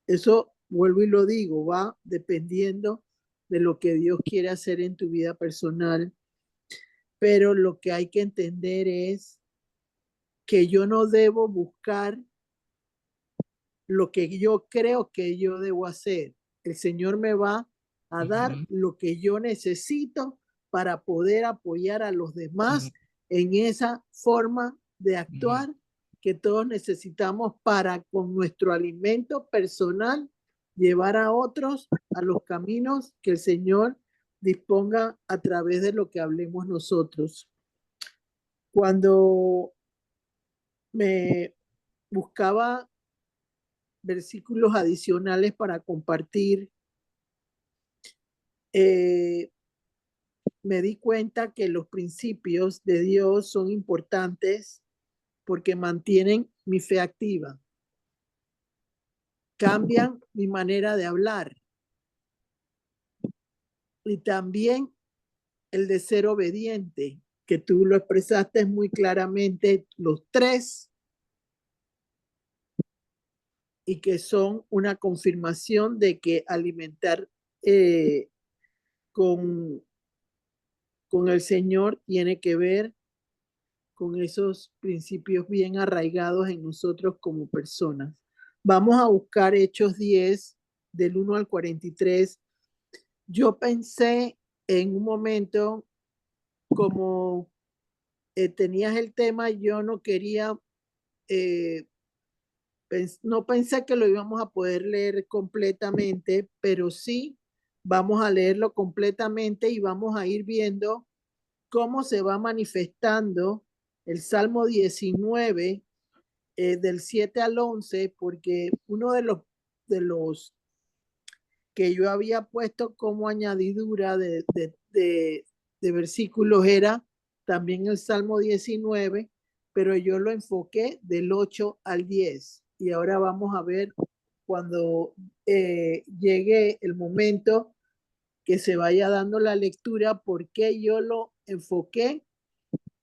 Eso, vuelvo y lo digo, va dependiendo de lo que Dios quiere hacer en tu vida personal. Pero lo que hay que entender es que yo no debo buscar lo que yo creo que yo debo hacer. El Señor me va a dar lo que yo necesito para poder apoyar a los demás en esa forma de actuar que todos necesitamos para con nuestro alimento personal llevar a otros a los caminos que el Señor disponga a través de lo que hablemos nosotros. Cuando me buscaba versículos adicionales para compartir, me di cuenta que los principios de Dios son importantes porque mantienen mi fe activa, cambian mi manera de hablar y también el de ser obediente, que tú lo expresaste muy claramente, los tres, y que son una confirmación de que alimentar con el Señor tiene que ver con esos principios bien arraigados en nosotros como personas. Vamos a buscar Hechos 10, del 1 al 43. Yo pensé en un momento, como tenías el tema, yo no quería, no pensé que lo íbamos a poder leer completamente, pero sí vamos a leerlo completamente y vamos a ir viendo cómo se va manifestando el Salmo 19, del 7 al 11, porque uno de los que yo había puesto como añadidura de versículos era también el Salmo 19, pero yo lo enfoqué del 8 al 10. Y ahora vamos a ver cuando llegue el momento que se vaya dando la lectura, por qué yo lo enfoqué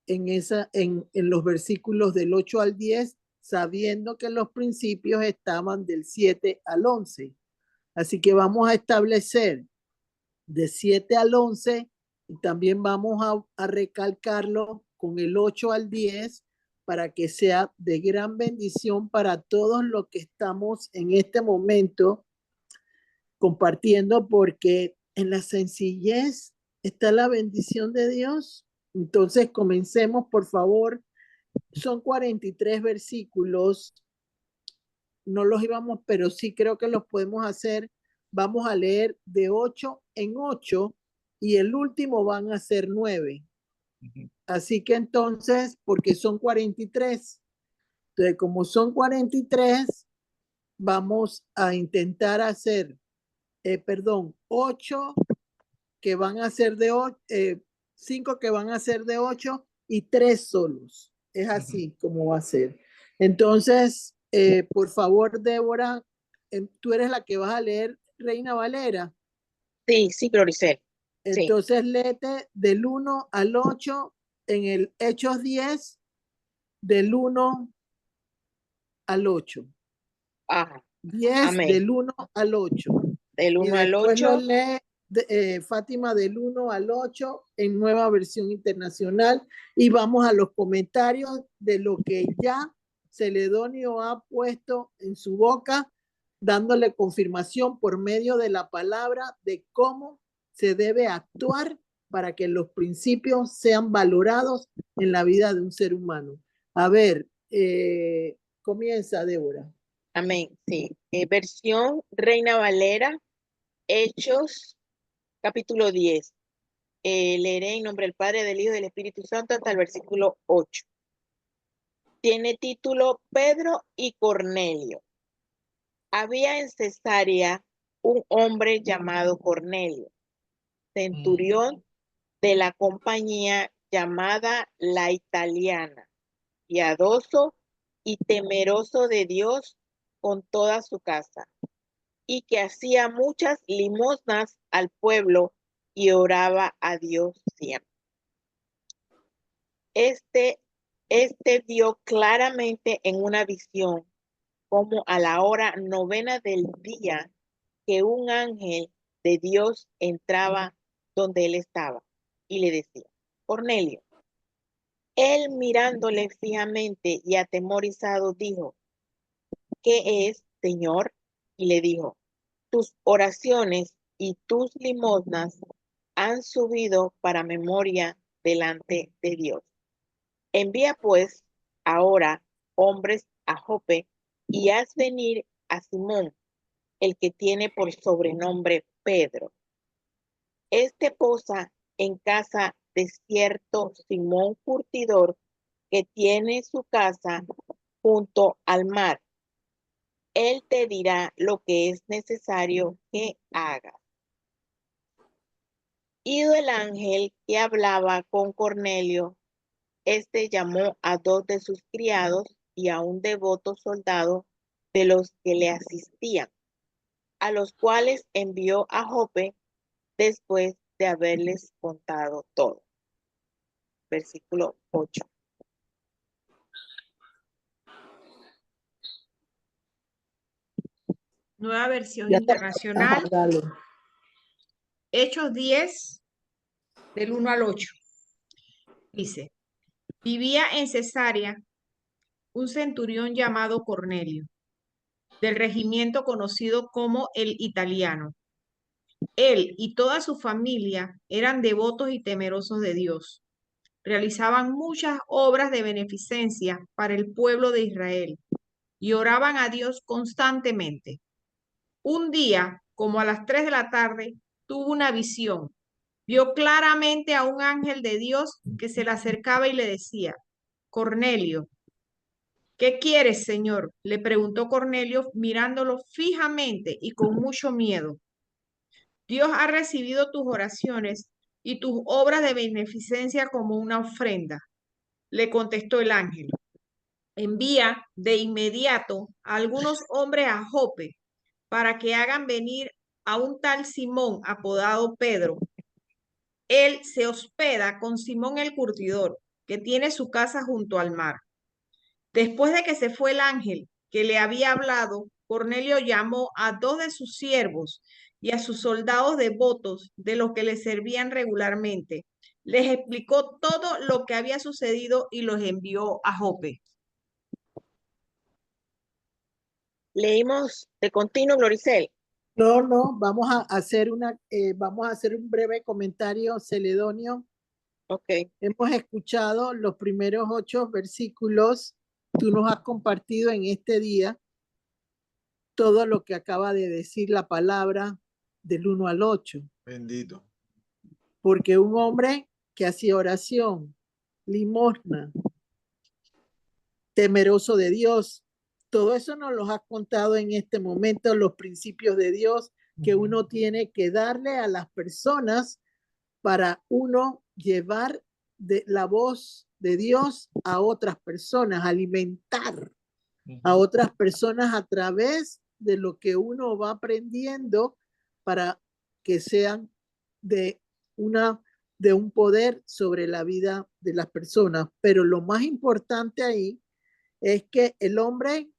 en los versículos del 8 al 10, sabiendo que los principios estaban del 7 al 11. Así que vamos a establecer de 7 al 11 y también vamos a recalcarlo con el 8 al 10 para que sea de gran bendición para todos los que estamos en este momento compartiendo, porque en la sencillez está la bendición de Dios. Entonces comencemos, por favor, son 43 versículos. No los íbamos, pero sí creo que los podemos hacer. Vamos a leer de 8 en 8 y el último van a ser 9. Así que entonces, porque son 43. Entonces, como son 43, vamos a intentar hacer, 8 que van a ser de 8, 5 que van a ser de 8 y 3 solos. Es así como va a ser. Entonces, por favor, Débora, tú eres la que vas a leer Reina Valera. Sí, Gloricel. Sí. Entonces, léete del 1 al 8 en el Hechos 10, del 1 al 8. Ajá. 10 Amén. del 1 al 8. Del 1 al Después lo 8. lee Fátima del 1 al 8 en Nueva Versión Internacional y vamos a los comentarios de lo que ya Celedonio ha puesto en su boca, dándole confirmación por medio de la palabra de cómo se debe actuar para que los principios sean valorados en la vida de un ser humano. A ver, comienza, Débora. Amén, sí. Versión Reina Valera, Hechos, capítulo 10. Leeré en nombre del Padre, del Hijo y del Espíritu Santo hasta el versículo 8. Tiene título Pedro y Cornelio. Había en Cesarea un hombre llamado Cornelio, centurión de la compañía llamada La Italiana, piadoso y temeroso de Dios con toda su casa, y que hacía muchas limosnas al pueblo y oraba a Dios siempre. Este vio claramente en una visión, como a la hora 9 del día, que un ángel de Dios entraba donde él estaba y le decía: Cornelio. Él, mirándole fijamente y atemorizado, dijo: ¿Qué es, Señor? Y le dijo: tus oraciones y tus limosnas han subido para memoria delante de Dios. Envía pues ahora hombres a Jope y haz venir a Simón, el que tiene por sobrenombre Pedro. Este posa en casa de cierto Simón Curtidor, que tiene su casa junto al mar. Él te dirá lo que es necesario que hagas. Ido el ángel que hablaba con Cornelio, este llamó a 2 de sus criados y a un devoto soldado de los que le asistían, a los cuales envió a Jope después de haberles contado todo. Versículo 8. Nueva Versión Ya Internacional. dale. Hechos 10, del 1 al 8. Dice: vivía en Cesarea un centurión llamado Cornelio, del regimiento conocido como el Italiano. Él y toda su familia eran devotos y temerosos de Dios. Realizaban muchas obras de beneficencia para el pueblo de Israel y oraban a Dios constantemente. Un día, como a las 3 de la tarde, tuvo una visión. Vio claramente a un ángel de Dios que se le acercaba y le decía: Cornelio. ¿Qué quieres, Señor? Le preguntó Cornelio, mirándolo fijamente y con mucho miedo. Dios ha recibido tus oraciones y tus obras de beneficencia como una ofrenda, le contestó el ángel. Envía de inmediato a algunos hombres a Jope para que hagan venir a un tal Simón apodado Pedro. Él se hospeda con Simón el curtidor, que tiene su casa junto al mar. Después de que se fue el ángel que le había hablado, Cornelio llamó a 2 de sus siervos y a sus soldados devotos, de los que le servían regularmente. Les explicó todo lo que había sucedido y los envió a Jope. Leímos de continuo, Gloricel. No, vamos a hacer un breve comentario, Celedonio. Ok. Hemos escuchado los primeros 8 versículos. Tú nos has compartido en este día todo lo que acaba de decir la palabra del 1 al 8. Bendito. Porque un hombre que hacía oración, limosna, temeroso de Dios, todo eso nos lo has contado en este momento, los principios de Dios que uno tiene que darle a las personas para uno llevar de la voz de Dios a otras personas, alimentar a otras personas a través de lo que uno va aprendiendo para que sean de un poder sobre la vida de las personas. Pero lo más importante ahí es que el hombre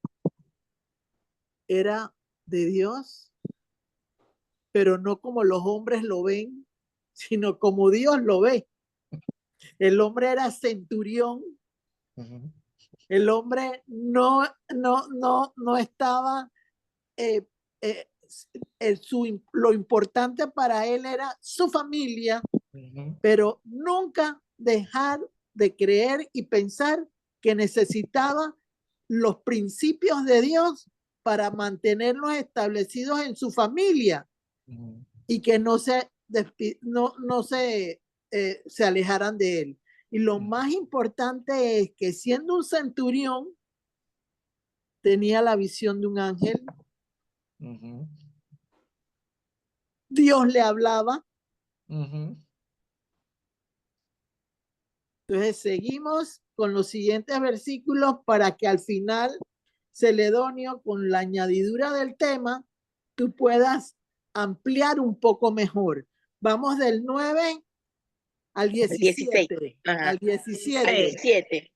era de Dios, pero no como los hombres lo ven, sino como Dios lo ve. El hombre era centurión. El hombre no estaba, lo importante para él era su familia, pero nunca dejar de creer y pensar que necesitaba los principios de Dios para mantenerlos establecidos en su familia y que no se alejaran de él. Y lo más importante es que siendo un centurión, tenía la visión de un ángel. Dios le hablaba. Entonces seguimos con los siguientes versículos para que al final, Celedonio, con la añadidura del tema, tú puedas ampliar un poco mejor. Vamos del 9 al 17. Al 17. 17.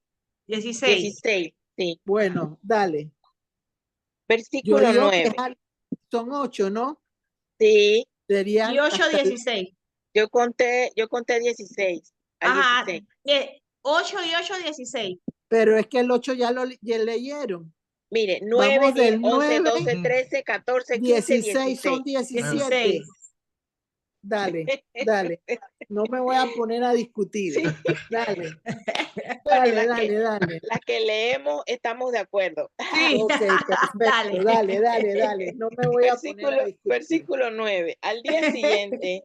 16. 16, sí. Bueno, dale. Versículo Yo digo 9. que son 8, ¿no? Sí, Serían Y 8, hasta 16. yo conté 16. Al Ajá. 16. 8 y 8, 16. Pero es que el 8 ya leyeron. Mire, 9, Vamos 10, del 11, 9, 12, 13, 14, 15, 16 son 16. 17. Dale, dale. No me voy a poner a discutir. Sí. Dale, Bueno, dale. las que leemos estamos de acuerdo. Sí. Ok, perfecto. Dale. No me voy a poner a discutir. Versículo 9. Al día siguiente,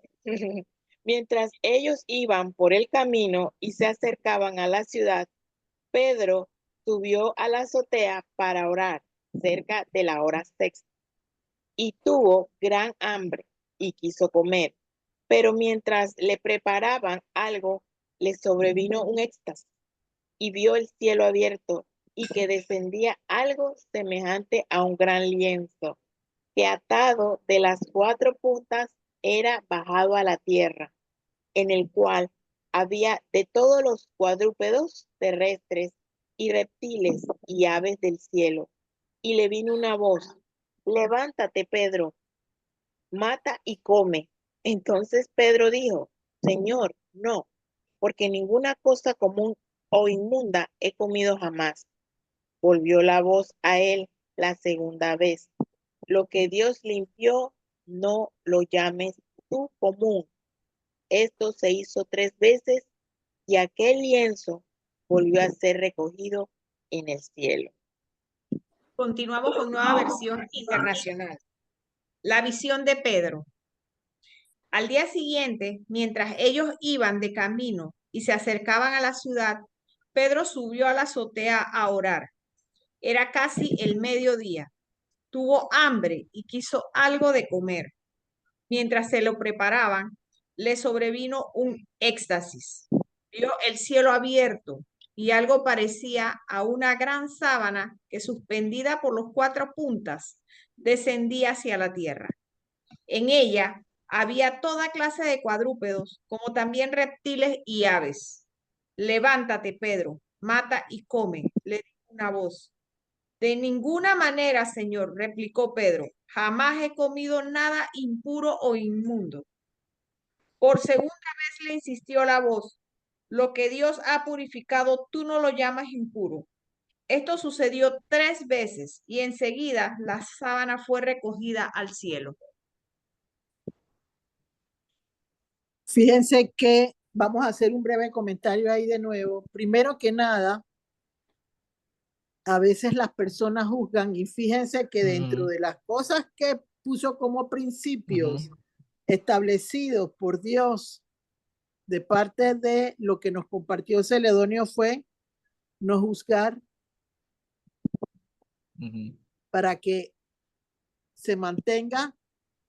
mientras ellos iban por el camino y se acercaban a la ciudad, Pedro subió a la azotea para orar cerca de la hora sexta y tuvo gran hambre y quiso comer, pero mientras le preparaban algo, le sobrevino un éxtasis y vio el cielo abierto y que descendía algo semejante a un gran lienzo que atado de las 4 puntas era bajado a la tierra, en el cual había de todos los cuadrúpedos terrestres y reptiles y aves del cielo. Y le vino una voz: levántate, Pedro, mata y come. Entonces Pedro dijo: Señor, no, porque ninguna cosa común o inmunda he comido jamás. Volvió la voz a él la segunda vez: lo que Dios limpió, no lo llames tú común. Esto se hizo 3 veces y aquel lienzo volvió a ser recogido en el cielo. Continuamos con Nueva Versión Internacional. La visión de Pedro. Al día siguiente, mientras ellos iban de camino y se acercaban a la ciudad, Pedro subió a la azotea a orar. Era casi el mediodía. Tuvo hambre y quiso algo de comer. Mientras se lo preparaban, le sobrevino un éxtasis. Vio el cielo abierto y algo parecía a una gran sábana que, suspendida por los 4 puntas, descendía hacia la tierra. En ella había toda clase de cuadrúpedos, como también reptiles y aves. Levántate, Pedro, mata y come, le dijo una voz. De ninguna manera, Señor, replicó Pedro, jamás he comido nada impuro o inmundo. Por segunda vez le insistió la voz: lo que Dios ha purificado, tú no lo llamas impuro. Esto sucedió 3 veces y enseguida la sábana fue recogida al cielo. Fíjense que vamos a hacer un breve comentario ahí de nuevo. Primero que nada, a veces las personas juzgan y fíjense que dentro de las cosas que puso como principios establecidos por Dios de parte de lo que nos compartió Celedonio fue no juzgar para que se mantenga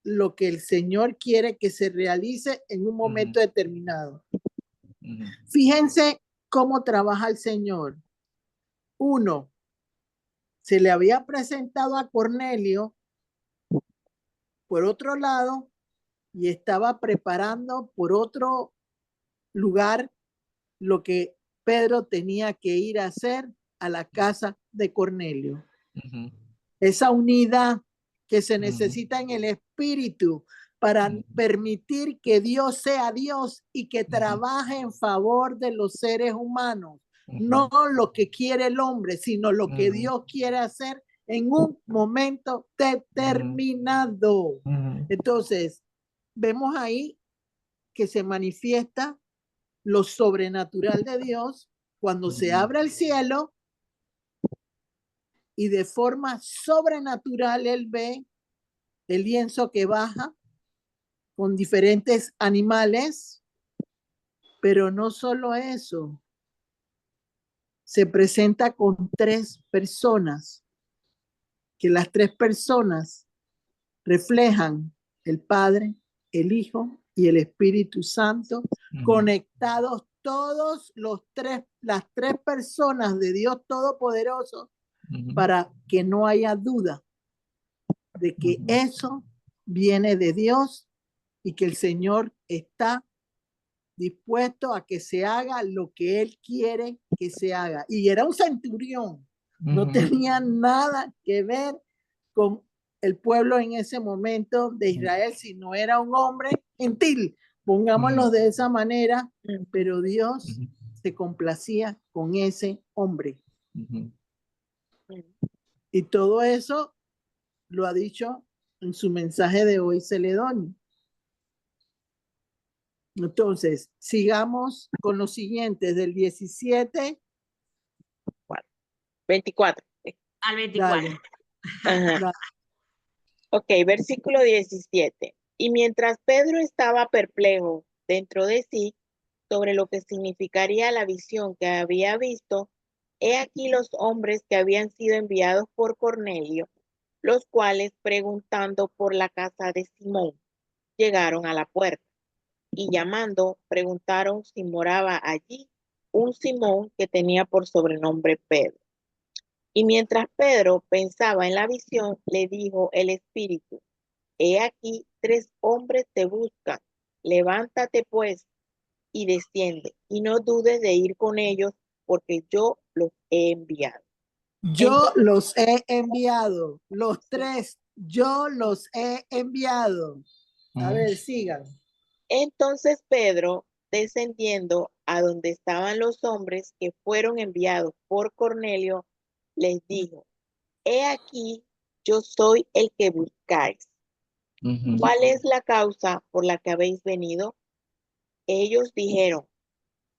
lo que el Señor quiere que se realice en un momento determinado. Fíjense cómo trabaja el Señor. Uno, se le había presentado a Cornelio por otro lado y estaba preparando por otro lugar lo que Pedro tenía que ir a hacer a la casa de Cornelio. Esa unidad que se necesita en el espíritu para permitir que Dios sea Dios y que trabaje en favor de los seres humanos. No lo que quiere el hombre, sino lo que Dios quiere hacer en un momento determinado. Entonces, vemos ahí que se manifiesta lo sobrenatural de Dios cuando se abre el cielo y de forma sobrenatural él ve el lienzo que baja con diferentes animales, pero no solo eso, se presenta con 3 personas, que las 3 personas reflejan el Padre, el Hijo y el Espíritu Santo, conectados todos las 3 personas de Dios Todopoderoso, para que no haya duda de que eso viene de Dios y que el Señor está dispuesto a que se haga lo que Él quiere que se haga. Y era un centurión, no tenía nada que ver con el pueblo en ese momento de Israel, sino era un hombre gentil, pongámoslo de esa manera, pero Dios se complacía con ese hombre. Y todo eso lo ha dicho en su mensaje de hoy Celedonio. Entonces, sigamos con los siguientes, del 17 24. Al 24. Ok, versículo 17. Y mientras Pedro estaba perplejo dentro de sí sobre lo que significaría la visión que había visto, he aquí los hombres que habían sido enviados por Cornelio, los cuales, preguntando por la casa de Simón, llegaron a la puerta y llamando, preguntaron si moraba allí un Simón que tenía por sobrenombre Pedro. Y mientras Pedro pensaba en la visión, le dijo el Espíritu: He aquí 3 hombres te buscan. Levántate pues y desciende, y no dudes de ir con ellos, porque yo los he enviado. Yo los he enviado, los 3, yo los he enviado. A ver, sigan. Entonces Pedro, descendiendo a donde estaban los hombres que fueron enviados por Cornelio, les dijo: He aquí, yo soy el que buscáis. ¿Cuál es la causa por la que habéis venido? Ellos dijeron: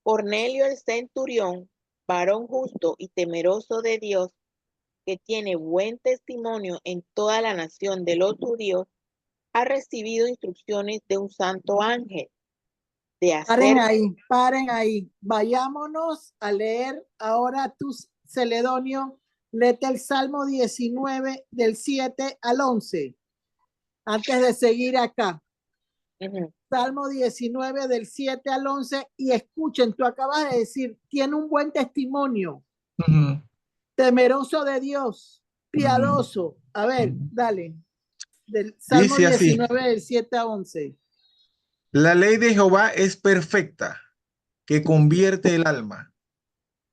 Cornelio el centurión, varón justo y temeroso de Dios, que tiene buen testimonio en toda la nación de los judíos, ha recibido instrucciones de un santo ángel de hacer... Paren ahí. Vayámonos a leer ahora tú, Celedonio, léete el Salmo 19 del 7 al 11, antes de seguir acá. Salmo 19 del 7 al 11, y escuchen, tú acabas de decir, tiene un buen testimonio, temeroso de Dios, piadoso. A ver, dale. Del Salmo Dice así: 19 del 7 a 11. La ley de Jehová es perfecta, que convierte el alma.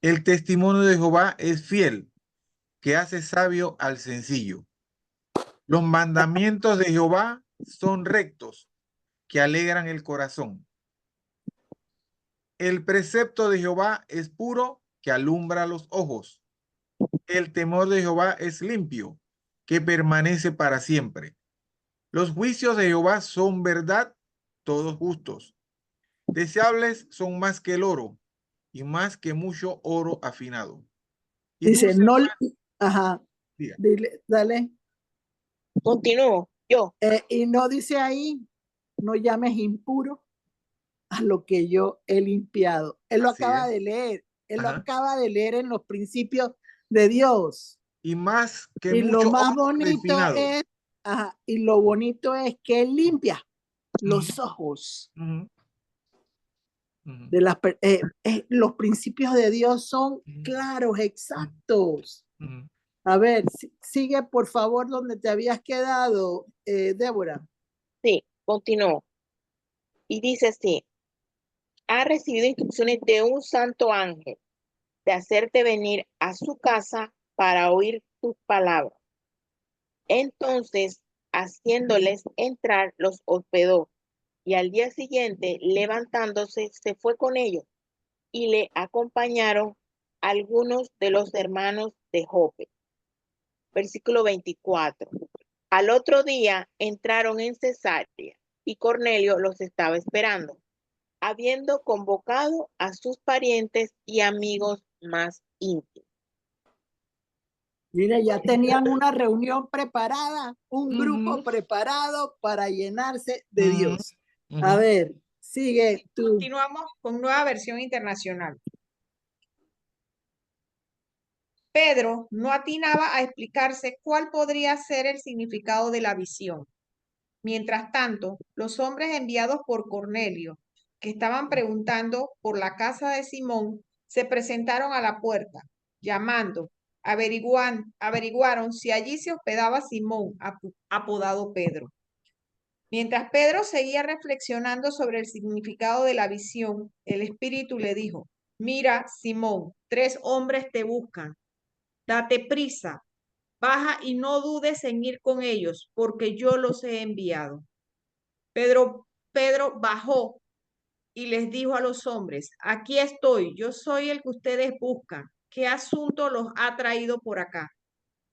El testimonio de Jehová es fiel, que hace sabio al sencillo. Los mandamientos de Jehová son rectos, que alegran el corazón. El precepto de Jehová es puro, que alumbra los ojos. El temor de Jehová es limpio, que permanece para siempre. Los juicios de Jehová son verdad, todos justos. Deseables son más que el oro y más que mucho oro afinado. Y Dice, dulce no, más- ajá, diga. dile, dale. Continúo. Yo. Y no dice ahí, no llames impuro a lo que yo he limpiado. Él lo Así acaba es. de leer. Él lo Ajá. acaba de leer en los principios de Dios. Y más que Y lo mucho más oro bonito refinado. es, ajá, y lo bonito es que él limpia los ojos Ujú. Ujú. de los principios de Dios son Ujú. claros, exactos. Ujú. A ver, sigue por favor donde te habías quedado, Débora. Sí, continúo. Y dice así, ha recibido instrucciones de un santo ángel de hacerte venir a su casa para oír tus palabras. Entonces, haciéndoles entrar, los hospedó, y al día siguiente, levantándose, se fue con ellos, y le acompañaron algunos de los hermanos de Jope. Versículo 24. Al otro día entraron en Cesarea, y Cornelio los estaba esperando, habiendo convocado a sus parientes y amigos más íntimos. Mira, ya tenían una reunión preparada, un grupo Ujú. preparado para llenarse de Ujú. Dios. A Ujú. ver, sigue tú. Continuamos con Nueva Versión Internacional. Pedro no atinaba a explicarse cuál podría ser el significado de la visión. Mientras tanto, los hombres enviados por Cornelio, que estaban preguntando por la casa de Simón, se presentaron a la puerta, llamando. Averiguaron si allí se hospedaba Simón, apodado Pedro. Mientras Pedro seguía reflexionando sobre el significado de la visión, el Espíritu le dijo, mira, Simón, 3 hombres te buscan. Date prisa, baja y no dudes en ir con ellos, porque yo los he enviado. Pedro bajó y les dijo a los hombres, aquí estoy, yo soy el que ustedes buscan. ¿Qué asunto los ha traído por acá?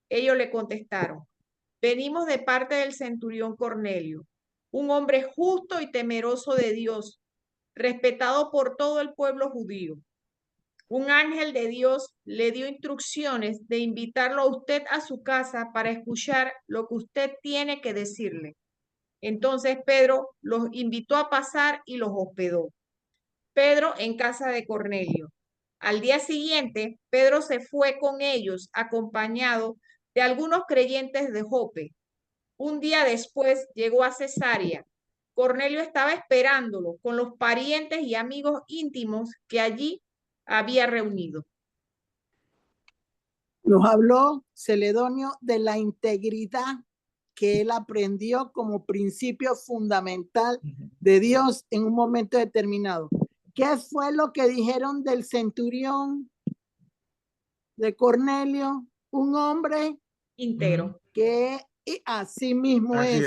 Ellos le contestaron, venimos de parte del centurión Cornelio, un hombre justo y temeroso de Dios, respetado por todo el pueblo judío. Un ángel de Dios le dio instrucciones de invitarlo a usted a su casa para escuchar lo que usted tiene que decirle. Entonces Pedro los invitó a pasar y los hospedó. Pedro en casa de Cornelio. Al día siguiente, Pedro se fue con ellos acompañado de algunos creyentes de Jope. Un día después llegó a Cesarea. Cornelio estaba esperándolo con los parientes y amigos íntimos que allí había reunido. Nos habló Celedonio de la integridad que él aprendió como principio fundamental de Dios en un momento determinado. ¿Qué fue lo que dijeron del centurión de Cornelio? Un hombre Íntegro. que así mismo Así es.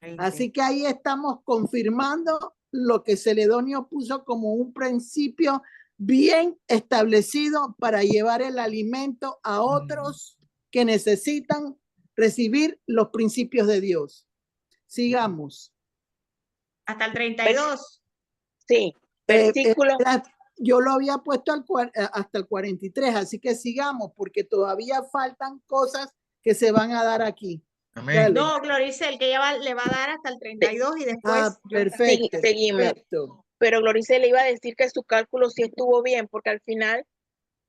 es. Así que ahí estamos confirmando lo que Celedonio puso como un principio bien establecido para llevar el alimento a otros que necesitan recibir los principios de Dios. Sigamos. Hasta el 32. Sí, versículo, Yo lo había puesto hasta el 43, así que sigamos porque todavía faltan cosas que se van a dar aquí. Amén. Dale. No, Gloricel, que ella le va a dar hasta el 32 y después Perfecto. seguimos. Perfecto. Pero Glorice le iba a decir que su cálculo sí estuvo bien, porque al final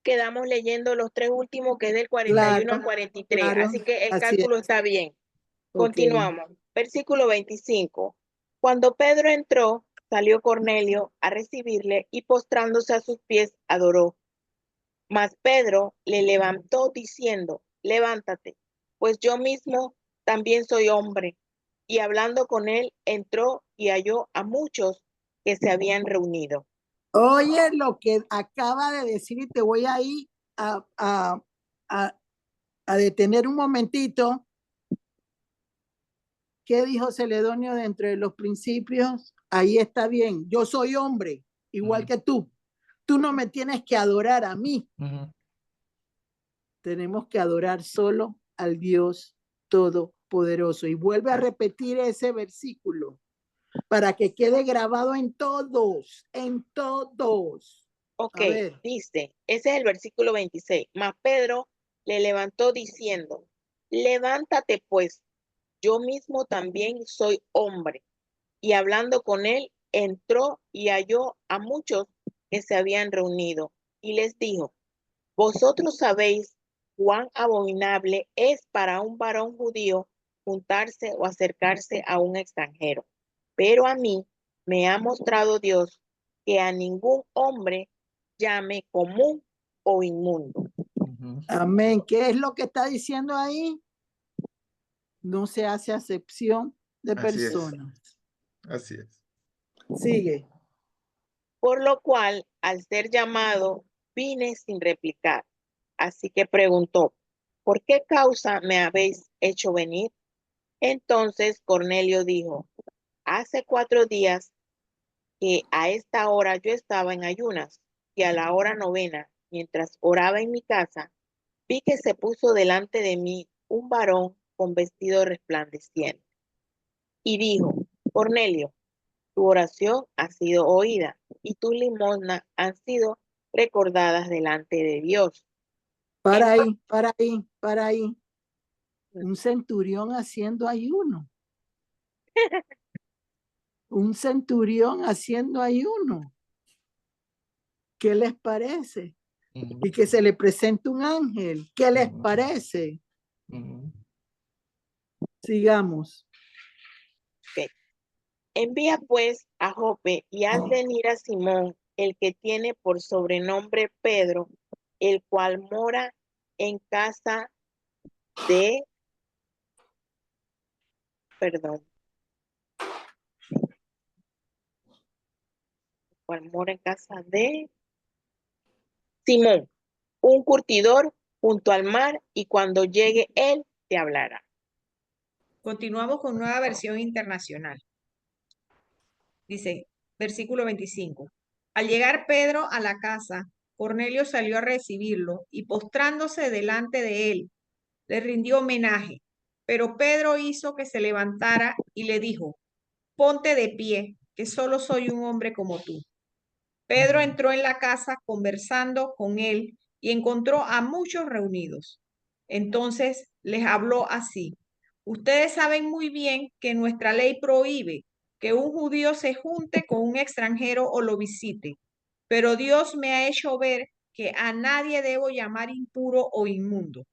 quedamos leyendo los 3 últimos, que es del 41 Claro, al 43. claro, Así que el así cálculo es. está bien. Ok. Continuamos. Versículo 25. Cuando Pedro entró, salió Cornelio a recibirle y postrándose a sus pies adoró. Mas Pedro le levantó diciendo, levántate, pues yo mismo también soy hombre. Y hablando con él, entró y halló a muchos que se habían reunido. Oye lo que acaba de decir y te voy a ir a detener un momentito. ¿Qué dijo Celedonio dentro de los principios? Ahí está bien. Yo soy hombre, igual que tú. Tú no me tienes que adorar a mí. Tenemos que adorar solo al Dios Todopoderoso. Y vuelve a repetir ese versículo. para que quede grabado en todos, en todos. Ok, A ver. dice, ese es el versículo 26. Mas Pedro le levantó diciendo, levántate pues, yo mismo también soy hombre. Y hablando con él, entró y halló a muchos que se habían reunido y les dijo, vosotros sabéis cuán abominable es para un varón judío juntarse o acercarse a un extranjero. Pero a mí me ha mostrado Dios que a ningún hombre llame común o inmundo. Amén. ¿Qué es lo que está diciendo ahí? No se hace acepción de Así es. personas. Así es. Sigue. Por lo cual, al ser llamado, vine sin replicar. Así que preguntó, ¿por qué causa me habéis hecho venir? Entonces Cornelio dijo, hace 4 días que a esta hora yo estaba en ayunas y a la hora novena, mientras oraba en mi casa, vi que se puso delante de mí un varón con vestido resplandeciente y dijo, Cornelio, tu oración ha sido oída y tus limosnas han sido recordadas delante de Dios. Para ahí, para ahí, para ahí. Un centurión haciendo ayuno. Un centurión haciendo ayuno. ¿Qué les parece? Y que se le presente un ángel. ¿Qué les parece? Sigamos. Okay. Envía pues a Jope y haz venir a Simón, el que tiene por sobrenombre Pedro, el cual mora en casa de, perdón, cual mora en casa de Simón, un curtidor junto al mar, y cuando llegue él te hablará. Continuamos con Nueva Versión Internacional. Dice, versículo 25. Al llegar Pedro a la casa, Cornelio salió a recibirlo y postrándose delante de él, le rindió homenaje. Pero Pedro hizo que se levantara y le dijo, ponte de pie, que solo soy un hombre como tú. Pedro entró en la casa conversando con él y encontró a muchos reunidos. Entonces les habló así. Ustedes saben muy bien que nuestra ley prohíbe que un judío se junte con un extranjero o lo visite, pero Dios me ha hecho ver que a nadie debo llamar impuro o inmundo.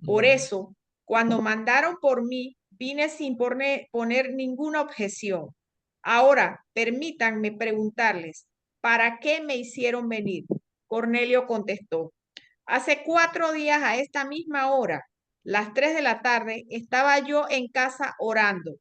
Por eso, cuando mandaron por mí, vine sin poner ninguna objeción. Ahora, permítanme preguntarles, ¿para qué me hicieron venir? Cornelio contestó, hace 4 días a esta misma hora, las 3 de la tarde, estaba yo en casa orando.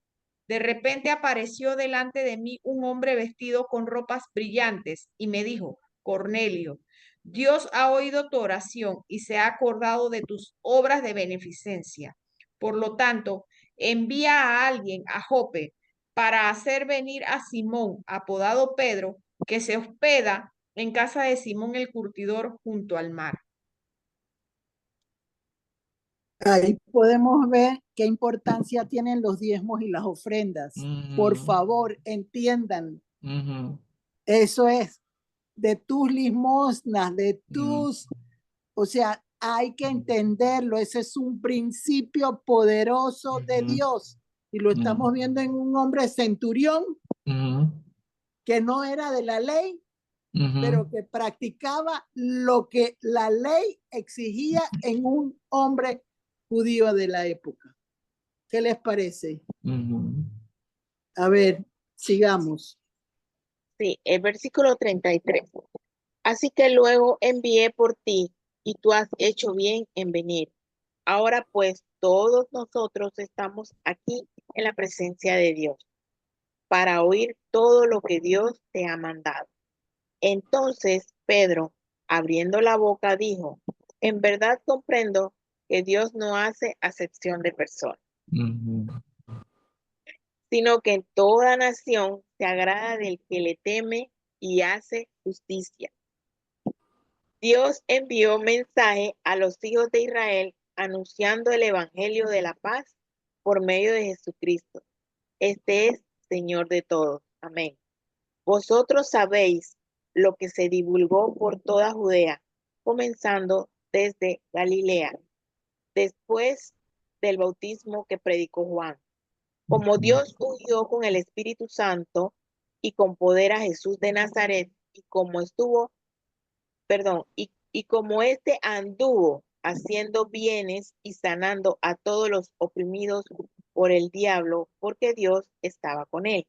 De repente apareció delante de mí un hombre vestido con ropas brillantes y me dijo, Cornelio, Dios ha oído tu oración y se ha acordado de tus obras de beneficencia. Por lo tanto, envía a alguien a Jope para hacer venir a Simón, apodado Pedro, que se hospeda en casa de Simón el curtidor junto al mar. Ahí podemos ver qué importancia tienen los diezmos y las ofrendas. Por favor, entiendan. Eso es de tus limosnas, de tus, o sea, hay que entenderlo. Ese es un principio poderoso de Dios. Y lo estamos viendo en un hombre centurión que no era de la ley, pero que practicaba lo que la ley exigía en un hombre judío de la época. ¿Qué les parece? A ver, sigamos. Sí, el versículo 33. Así que luego envié por ti y tú has hecho bien en venir. Ahora pues todos nosotros estamos aquí en la presencia de Dios para oír todo lo que Dios te ha mandado. Entonces Pedro, abriendo la boca, dijo, en verdad comprendo que Dios no hace acepción de personas, sino que en toda nación se agrada del que le teme y hace justicia. Dios envió mensaje a los hijos de Israel anunciando el evangelio de la paz por medio de Jesucristo. Este es Señor de todos. Amén. Vosotros sabéis lo que se divulgó por toda Judea, comenzando desde Galilea, después del bautismo que predicó Juan. Como Dios ungió con el Espíritu Santo y con poder a Jesús de Nazaret, y como éste anduvo haciendo bienes y sanando a todos los oprimidos por el diablo, porque Dios estaba con él.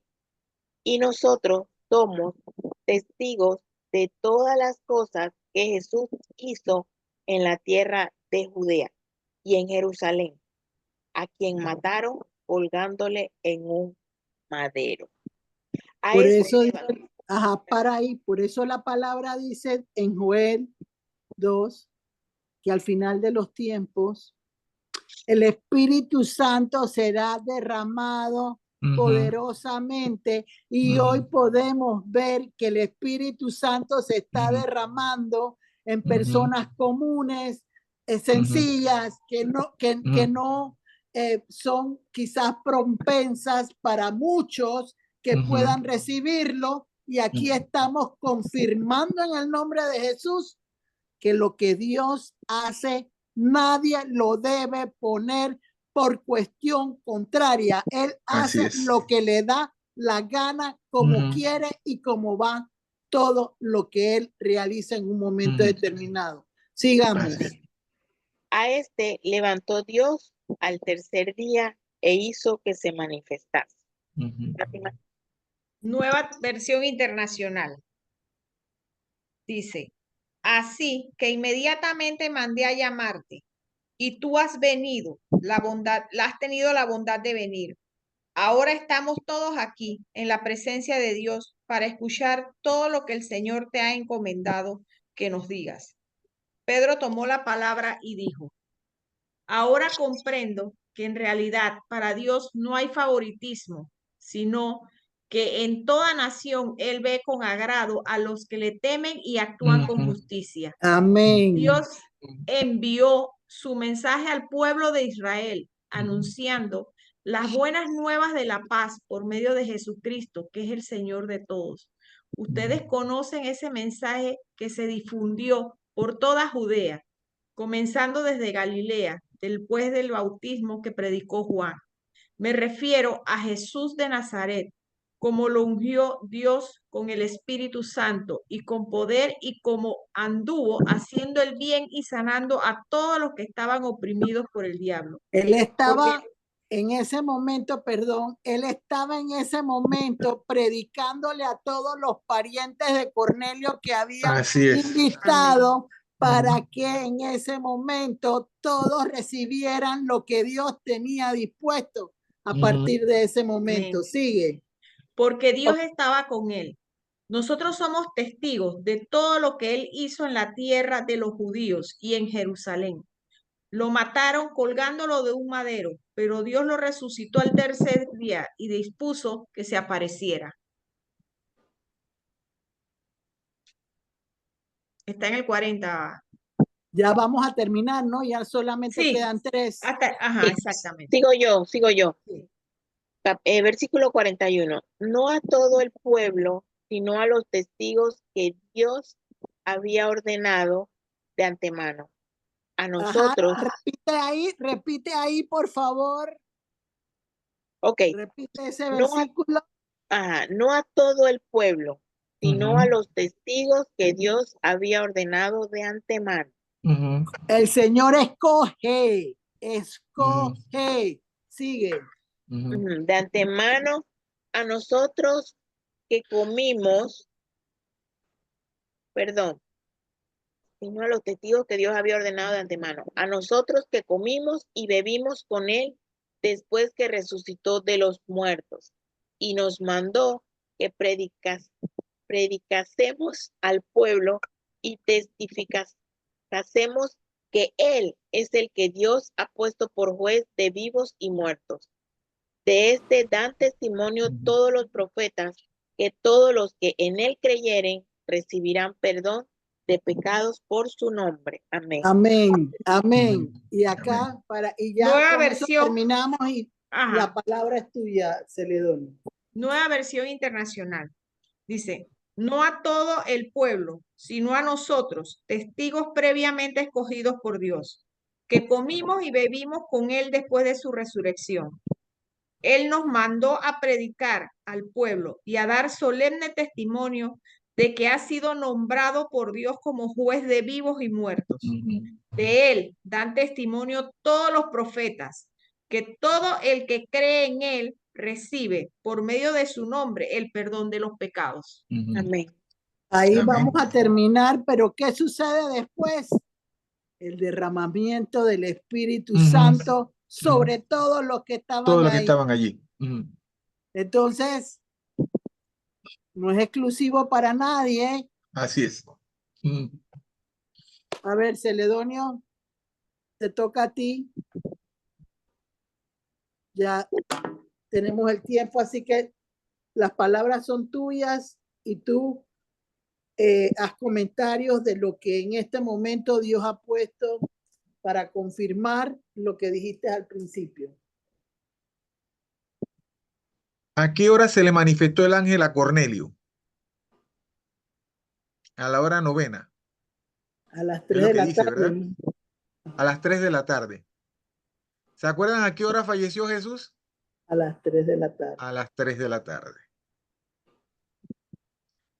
Y nosotros somos testigos de todas las cosas que Jesús hizo en la tierra de Judea y en Jerusalén, a quien mataron colgándole en un madero. A Por este eso, levantó- para ahí, por eso la palabra dice en Joel 2 que al final de los tiempos el Espíritu Santo será derramado poderosamente y hoy podemos ver que el Espíritu Santo se está derramando en personas comunes, sencillas, que no son quizás propensas para muchos que puedan recibirlo. Y aquí estamos confirmando en el nombre de Jesús que lo que Dios hace, nadie lo debe poner por cuestión contraria. Él Así hace es. lo que le da la gana, como quiere y como va todo lo que él realiza en un momento determinado. Sigamos. A este levantó Dios al tercer día e hizo que se manifestase. Fátima. Nueva versión internacional. Dice, así que inmediatamente mandé a llamarte y tú has venido, has tenido la bondad de venir. Ahora estamos todos aquí en la presencia de Dios para escuchar todo lo que el Señor te ha encomendado que nos digas. Pedro tomó la palabra y dijo, ahora comprendo que en realidad para Dios no hay favoritismo, sino que en toda nación Él ve con agrado a los que le temen y actúan con justicia. Amén. Dios envió su mensaje al pueblo de Israel, anunciando las buenas nuevas de la paz por medio de Jesucristo, que es el Señor de todos. Ustedes conocen ese mensaje que se difundió por toda Judea, comenzando desde Galilea, después del bautismo que predicó Juan. Me refiero a Jesús de Nazaret, como lo ungió Dios con el Espíritu Santo y con poder, y como anduvo haciendo el bien y sanando a todos los que estaban oprimidos por el diablo. Él estaba Porque en ese momento, perdón, él estaba en ese momento predicándole a todos los parientes de Cornelio que habían Así es. invitado para que en ese momento todos recibieran lo que Dios tenía dispuesto a partir de ese momento. Amén. Sigue. Porque Dios estaba con él. Nosotros somos testigos de todo lo que él hizo en la tierra de los judíos y en Jerusalén. Lo mataron colgándolo de un madero, pero Dios lo resucitó al tercer día y dispuso que se apareciera. Está en el 40. Ya vamos a terminar, ¿no? Ya solamente Sí, quedan 3. ajá, Sí. exactamente. Sigo yo. Sí. Versículo 41. No a todo el pueblo, sino a los testigos que Dios había ordenado de antemano. A nosotros, Repite ahí, por favor. ok, Repite ese no a, versículo. no a todo el pueblo, sino a los testigos que Dios había ordenado de antemano. El Señor escoge. Sigue. De antemano, a nosotros que comimos, sino a los testigos que Dios había ordenado de antemano, a nosotros que comimos y bebimos con él después que resucitó de los muertos, y nos mandó que predicásemos al pueblo y testificásemos que él es el que Dios ha puesto por juez de vivos y muertos. De este dan testimonio todos los profetas, que todos los que en él creyeren recibirán perdón de pecados por su nombre. Amén. Amén. Y acá, ya Nueva con eso versión. terminamos y Ajá. la palabra es tuya, Celedonio. Nueva versión internacional. Dice, no a todo el pueblo, sino a nosotros, testigos previamente escogidos por Dios, que comimos y bebimos con él después de su resurrección. Él nos mandó a predicar al pueblo y a dar solemne testimonio de que ha sido nombrado por Dios como juez de vivos y muertos. De él dan testimonio todos los profetas, que todo el que cree en él recibe por medio de su nombre el perdón de los pecados. Amén. Ahí Amén. vamos a terminar, pero ¿qué sucede después? El derramamiento del Espíritu Santo sobre todos los que estaban Todos los que ahí. estaban allí. Entonces, no es exclusivo para nadie. Así es. A ver, Celedonio, te toca a ti. Ya tenemos el tiempo, así que las palabras son tuyas y tú haz comentarios de lo que en este momento Dios ha puesto para confirmar lo que dijiste al principio. ¿A qué hora se le manifestó el ángel a Cornelio? A la hora 9. A las Es 3 lo de que la dice, tarde. ¿verdad? A las 3 de la tarde. ¿Se acuerdan a qué hora falleció Jesús? A las 3 de la tarde. A las 3 de la tarde.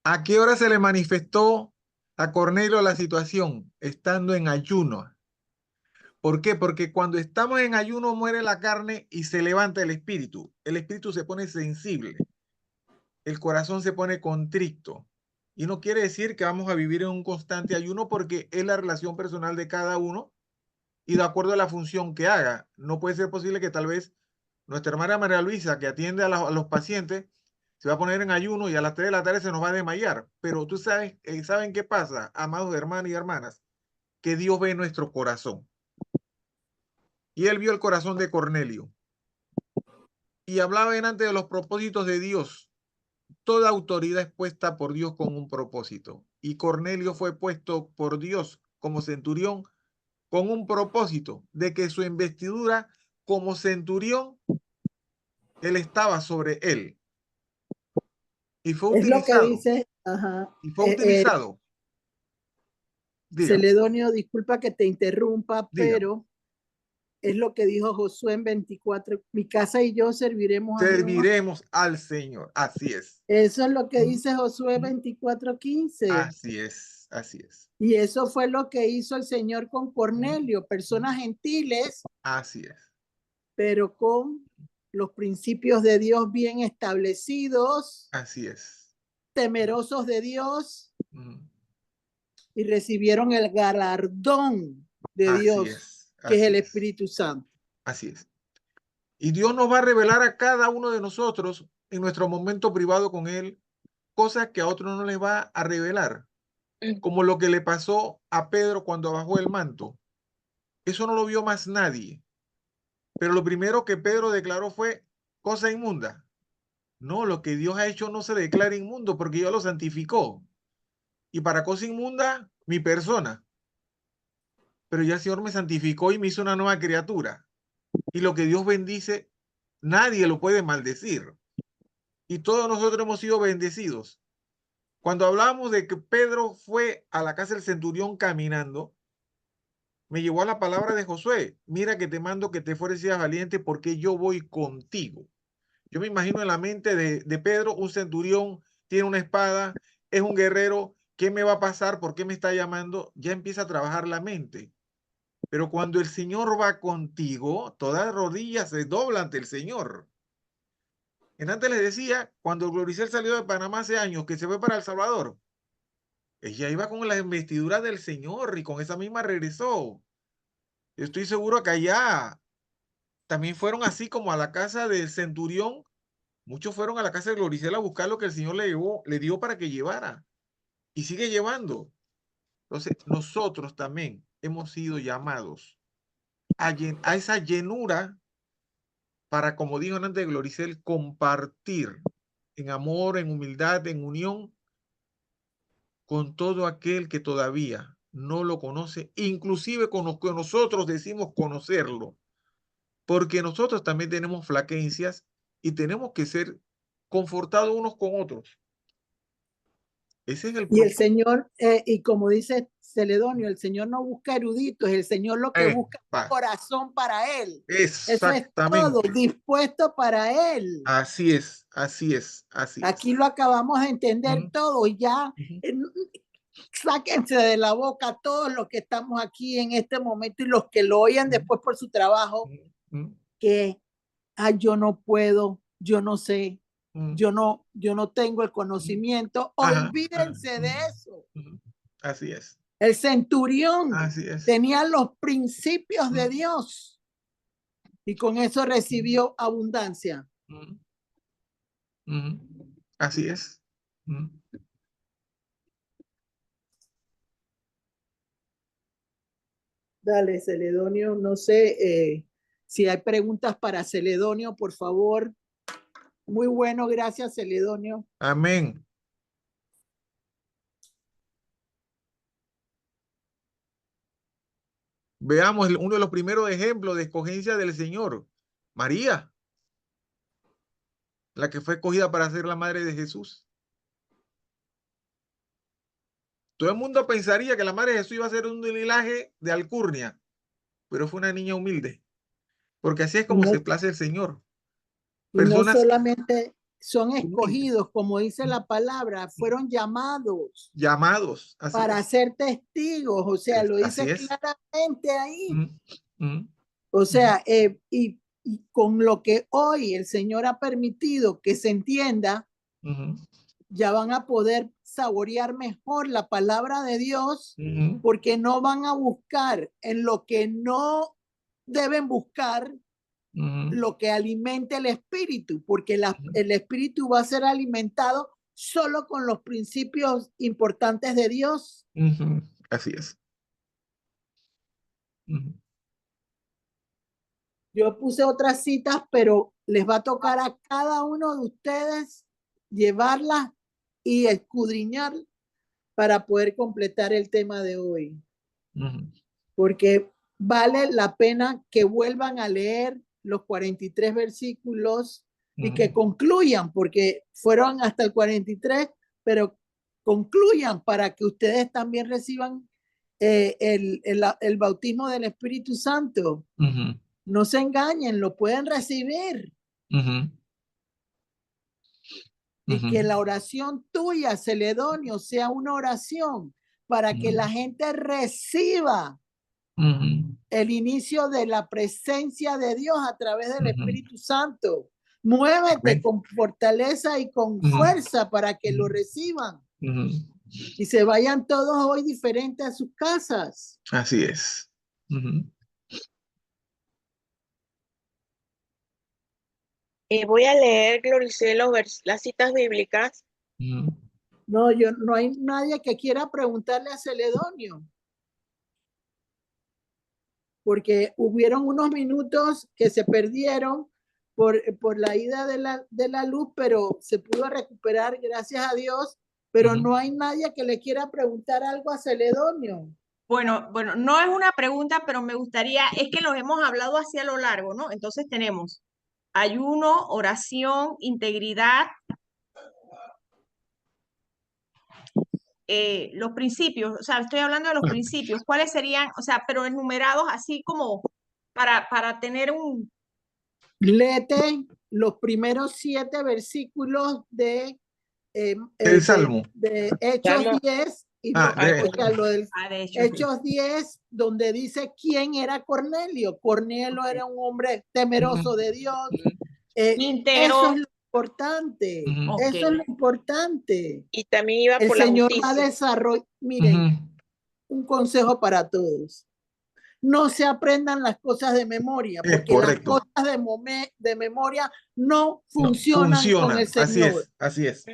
¿A qué hora se le manifestó a Cornelio la situación? Estando en ayuno. ¿Por qué? Porque cuando estamos en ayuno muere la carne y se levanta el espíritu. El espíritu se pone sensible. El corazón se pone contrito. Y no quiere decir que vamos a vivir en un constante ayuno porque es la relación personal de cada uno y de acuerdo a la función que haga. No puede ser posible que tal vez nuestra hermana María Luisa, que atiende a los pacientes, se va a poner en ayuno y a las 3 de la tarde se nos va a desmayar. Pero tú sabes, ¿saben qué pasa, amados hermanos y hermanas? Que Dios ve nuestro corazón. Y él vio el corazón de Cornelio. Y hablaba delante de los propósitos de Dios. Toda autoridad es puesta por Dios con un propósito. Y Cornelio fue puesto por Dios como centurión con un propósito de que su investidura como centurión, él estaba sobre él. Y fue Es lo que utilizado. dice, ajá, Y fue utilizado. Dígame. Celedonio, disculpa que te interrumpa, Dígame. pero es lo que dijo Josué en 24, mi casa y yo serviremos a Jehová. Serviremos al Señor. Así es. Eso es lo que dice Josué 24:15. Así es. Así es. Y eso fue lo que hizo el Señor con Cornelio, personas gentiles, Así es. pero con los principios de Dios bien establecidos, Así es. temerosos de Dios, y recibieron el galardón de Así Dios, es. que es Así el es. Espíritu Santo. Así es. Y Dios nos va a revelar a cada uno de nosotros en nuestro momento privado con Él cosas que a otros no les va a revelar, como lo que le pasó a Pedro cuando bajó el manto. Eso no lo vio más nadie. Pero lo primero que Pedro declaró fue cosa inmunda. No, lo que Dios ha hecho no se declara inmundo porque Dios lo santificó. Y para cosa inmunda, mi persona. Pero ya el Señor me santificó y me hizo una nueva criatura. Y lo que Dios bendice, nadie lo puede maldecir. Y todos nosotros hemos sido bendecidos. Cuando hablábamos de que Pedro fue a la casa del centurión caminando, me llevó a la palabra de Josué. Mira que te mando que te fueres y seas valiente porque yo voy contigo. Yo me imagino en la mente de Pedro, un centurión, tiene una espada, es un guerrero. ¿Qué me va a pasar? ¿Por qué me está llamando? Ya empieza a trabajar la mente. Pero cuando el Señor va contigo, todas rodillas se doblan ante el Señor. En antes les decía, cuando Gloricel salió de Panamá hace años, que se fue para El Salvador, ella iba con la investidura del Señor y con esa misma regresó. Yo estoy seguro que allá también fueron así como a la casa del centurión. Muchos fueron a la casa de Gloricel a buscar lo que el Señor le dio para que llevara. Y sigue llevando. Entonces, nosotros también hemos sido llamados a esa llenura para, como dijo antes de Gloricel, compartir en amor, en humildad, en unión con todo aquel que todavía no lo conoce, inclusive con los que nosotros decimos conocerlo, porque nosotros también tenemos flaquencias y tenemos que ser confortados unos con otros. Ese es el Y el propósito. Señor, y como dice Celedonio, el Señor no busca eruditos, el Señor lo que busca es un corazón para Él. Eso es todo, Exactamente. dispuesto para Él. Así es, así es, así es. Aquí lo acabamos de entender Ujú. todo y ya. Ujú. Sáquense de la boca todos los que estamos aquí en este momento y los que lo oyen después por su trabajo, Ujú. que yo no puedo, yo no sé, Ujú. yo no tengo el conocimiento. Ajá, Olvídense ajá. de eso. Ujú. Así es. El centurión Así es. tenía los principios de Ujú. Dios y con eso recibió abundancia. Ujú. Ujú. Así es. Ujú. Dale, Celedonio, no sé si hay preguntas para Celedonio, por favor. Muy bueno, gracias, Celedonio. Amén. Veamos uno de los primeros ejemplos de escogencia del Señor. María, la que fue escogida para ser la madre de Jesús. Todo el mundo pensaría que la madre de Jesús iba a ser un linaje de alcurnia, pero fue una niña humilde, porque así es como No, se place el Señor. y no Personas solamente son humildes, escogidos, como dice la palabra, fueron llamados llamados, así para es. ser testigos, o sea, lo Así dice es. claramente ahí. Ujú. Ujú. O sea, y con lo que hoy el Señor ha permitido que se entienda, Ujú. ya van a poder saborear mejor la palabra de Dios, Ujú. porque no van a buscar en lo que no deben buscar Ujú. lo que alimente el espíritu, porque el espíritu va a ser alimentado solo con los principios importantes de Dios. Ujú. Así es. Ujú. Yo puse otras citas, pero les va a tocar a cada uno de ustedes llevarlas y escudriñar para poder completar el tema de hoy, Ujú. porque vale la pena que vuelvan a leer los 43 versículos y que Ujú. concluyan, porque fueron hasta el 43, pero concluyan para que ustedes también reciban el bautismo del Espíritu Santo. Ujú. No se engañen, lo pueden recibir. Ujú. Y Ujú. que la oración tuya, Celedonio, sea una oración para que la gente reciba Ujú. el inicio de la presencia de Dios a través del Ujú. Espíritu Santo. Muévete Amén. con fortaleza y con Ujú. fuerza para que lo reciban Ujú. y se vayan todos hoy diferentes a sus casas. Así es. Ujú. Voy a leer, Gloricelo, las citas bíblicas. Ujú. No, no hay nadie que quiera preguntarle a Celedonio, porque hubieron unos minutos que se perdieron por la ida de la luz, pero se pudo recuperar, gracias a Dios, pero Ujú. no hay nadie que le quiera preguntar algo a Celedonio. Bueno, no es una pregunta, pero me gustaría, es que los hemos hablado así a lo largo, ¿no? Entonces tenemos ayuno, oración, integridad, los principios, o sea, estoy hablando de los principios, ¿cuáles serían? O sea, pero enumerados así como para tener un... Léete los primeros 7 versículos El Salmo. de Hechos Salmo. 10 y Ah, Ah, de o sea, lo del de hecho, Hechos 10, donde dice quién era Cornelio. Cornelio era un hombre temeroso de Dios. Eso Quintero, es lo importante. Ujú. ok. Eso es lo importante. y también iba El por la Señor va a justicia. desarrollar. Miren, Ujú. un consejo para todos. No se aprendan las cosas de memoria, Es porque las correcto. cosas de memoria no No, funcionan con el funcionan. Así Señor. es, así es.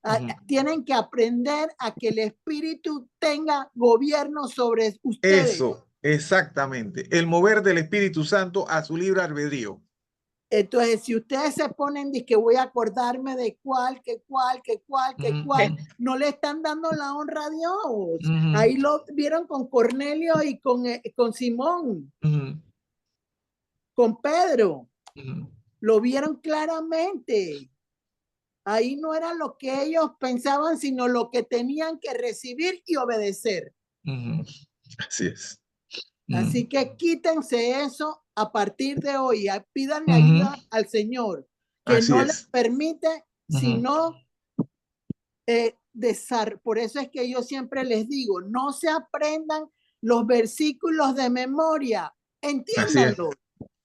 Ujú. Tienen que aprender a que el Espíritu tenga gobierno sobre ustedes. Eso, exactamente. El mover del Espíritu Santo a su libre albedrío. Entonces, si ustedes se ponen de que voy a acordarme de cuál, Ujú. no le están dando la honra a Dios. Ujú. Ahí lo vieron con Cornelio y con Simón, Ujú. con Pedro. Ujú. Lo vieron claramente. Ahí no era lo que ellos pensaban, sino lo que tenían que recibir y obedecer. Ujú. Así es. Así que quítense eso a partir de hoy. Pídanle Ujú. ayuda al Señor, que Así no les es. permite, Ujú. sino por eso es que yo siempre les digo, no se aprendan los versículos de memoria, Así es. entiéndanlo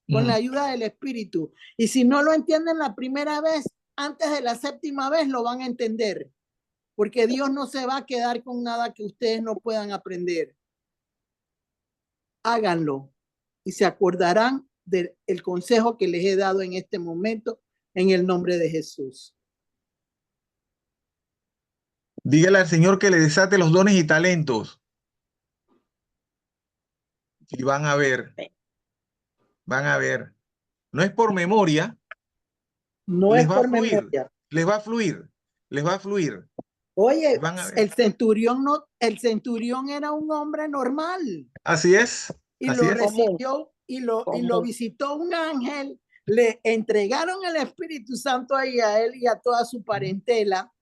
con la Ujú. ayuda del Espíritu. Y si no lo entienden la primera vez, antes de la séptima vez lo van a entender, porque Dios no se va a quedar con nada que ustedes no puedan aprender. Háganlo y se acordarán del consejo que les he dado en este momento en el nombre de Jesús. Dígale al Señor que le desate los dones y talentos. Y van a ver, van a ver. No es por memoria, No les es va a por fluir, memoria. les va a fluir, les va a fluir. Oye, Van a ver. el centurión era un hombre normal Así es, y así lo es. recibió y lo visitó un ángel. Le entregaron el Espíritu Santo ahí a él y a toda su parentela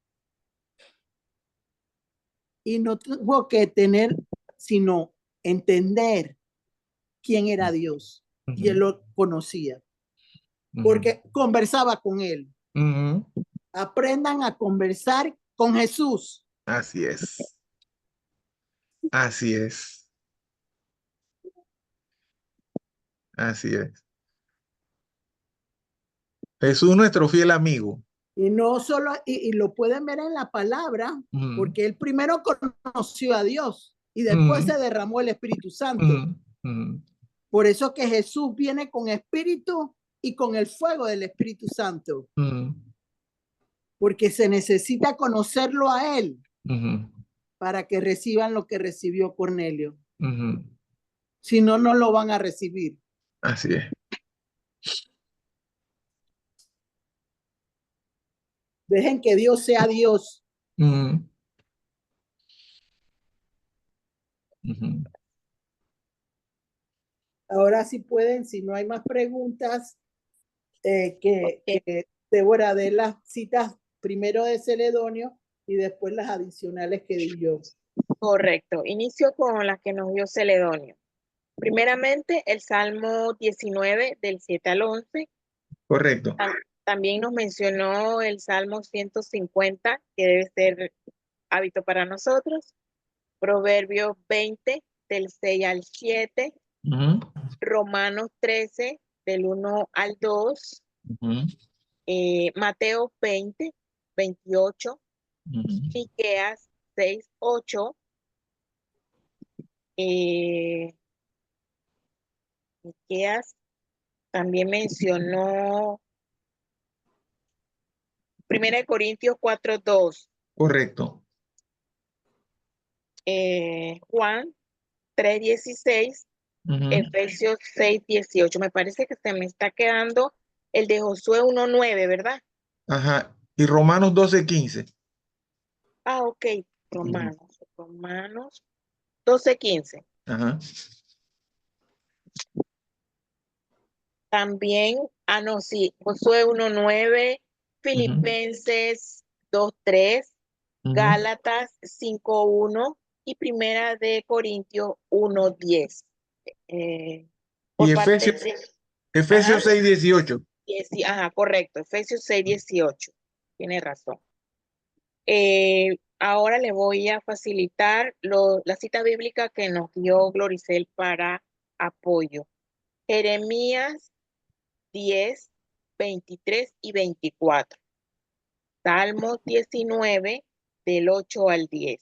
y no tuvo que tener, sino entender quién era Dios y él lo conocía porque conversaba con él. Ujú. Aprendan a conversar con Jesús. Así es. Así es. Así es. Jesús, nuestro fiel amigo. Y no solo, y lo pueden ver en la palabra, Ujú. porque él primero conoció a Dios y después Ujú. se derramó el Espíritu Santo. Ujú. Ujú. Por eso que Jesús viene con espíritu y con el fuego del Espíritu Santo, Ujú. porque se necesita conocerlo a él Ujú. para que reciban lo que recibió Cornelio. Ujú. Si no, no lo van a recibir. Así es. Dejen que Dios sea Dios. Ujú. Ujú. Ahora sí pueden, si no hay más preguntas, que Débora dé las citas primero de Celedonio y después las adicionales que di yo. Correcto. Inicio con las que nos dio Celedonio. Primeramente, el Salmo 19, del 7 al 11. Correcto. También nos mencionó el Salmo 150, que debe ser hábito para nosotros. Proverbios 20, del 6 al 7. Ujú. Romanos 13, del 1 al 2. Ujú. Mateo 20, 28. Ujú. Miqueas 6, 8. Miqueas también mencionó 1 Corintios 4, 2. Correcto. Juan 3, 16. Ujú. Efesios 6, 18. Me parece que se me está quedando el de Josué 1, 9, ¿verdad? Ajá. Y Romanos 12:15. Ah, ok. Ujú. Romanos 12, 15. Ajá. También, no, sí, Josué 1, 9, Ujú. Filipenses 2, 3, Ujú. Gálatas 5, 1 y Primera de Corintios 1, 10. Y Por parte Efesios, de... Ajá, Efesios 6:18. ajá, correcto, Efesios 6, 18. Tiene razón. Ahora le voy a facilitar la cita bíblica que nos dio Gloricel para apoyo. Jeremías 10, 23 y 24. Salmos 19, del 8 al 10.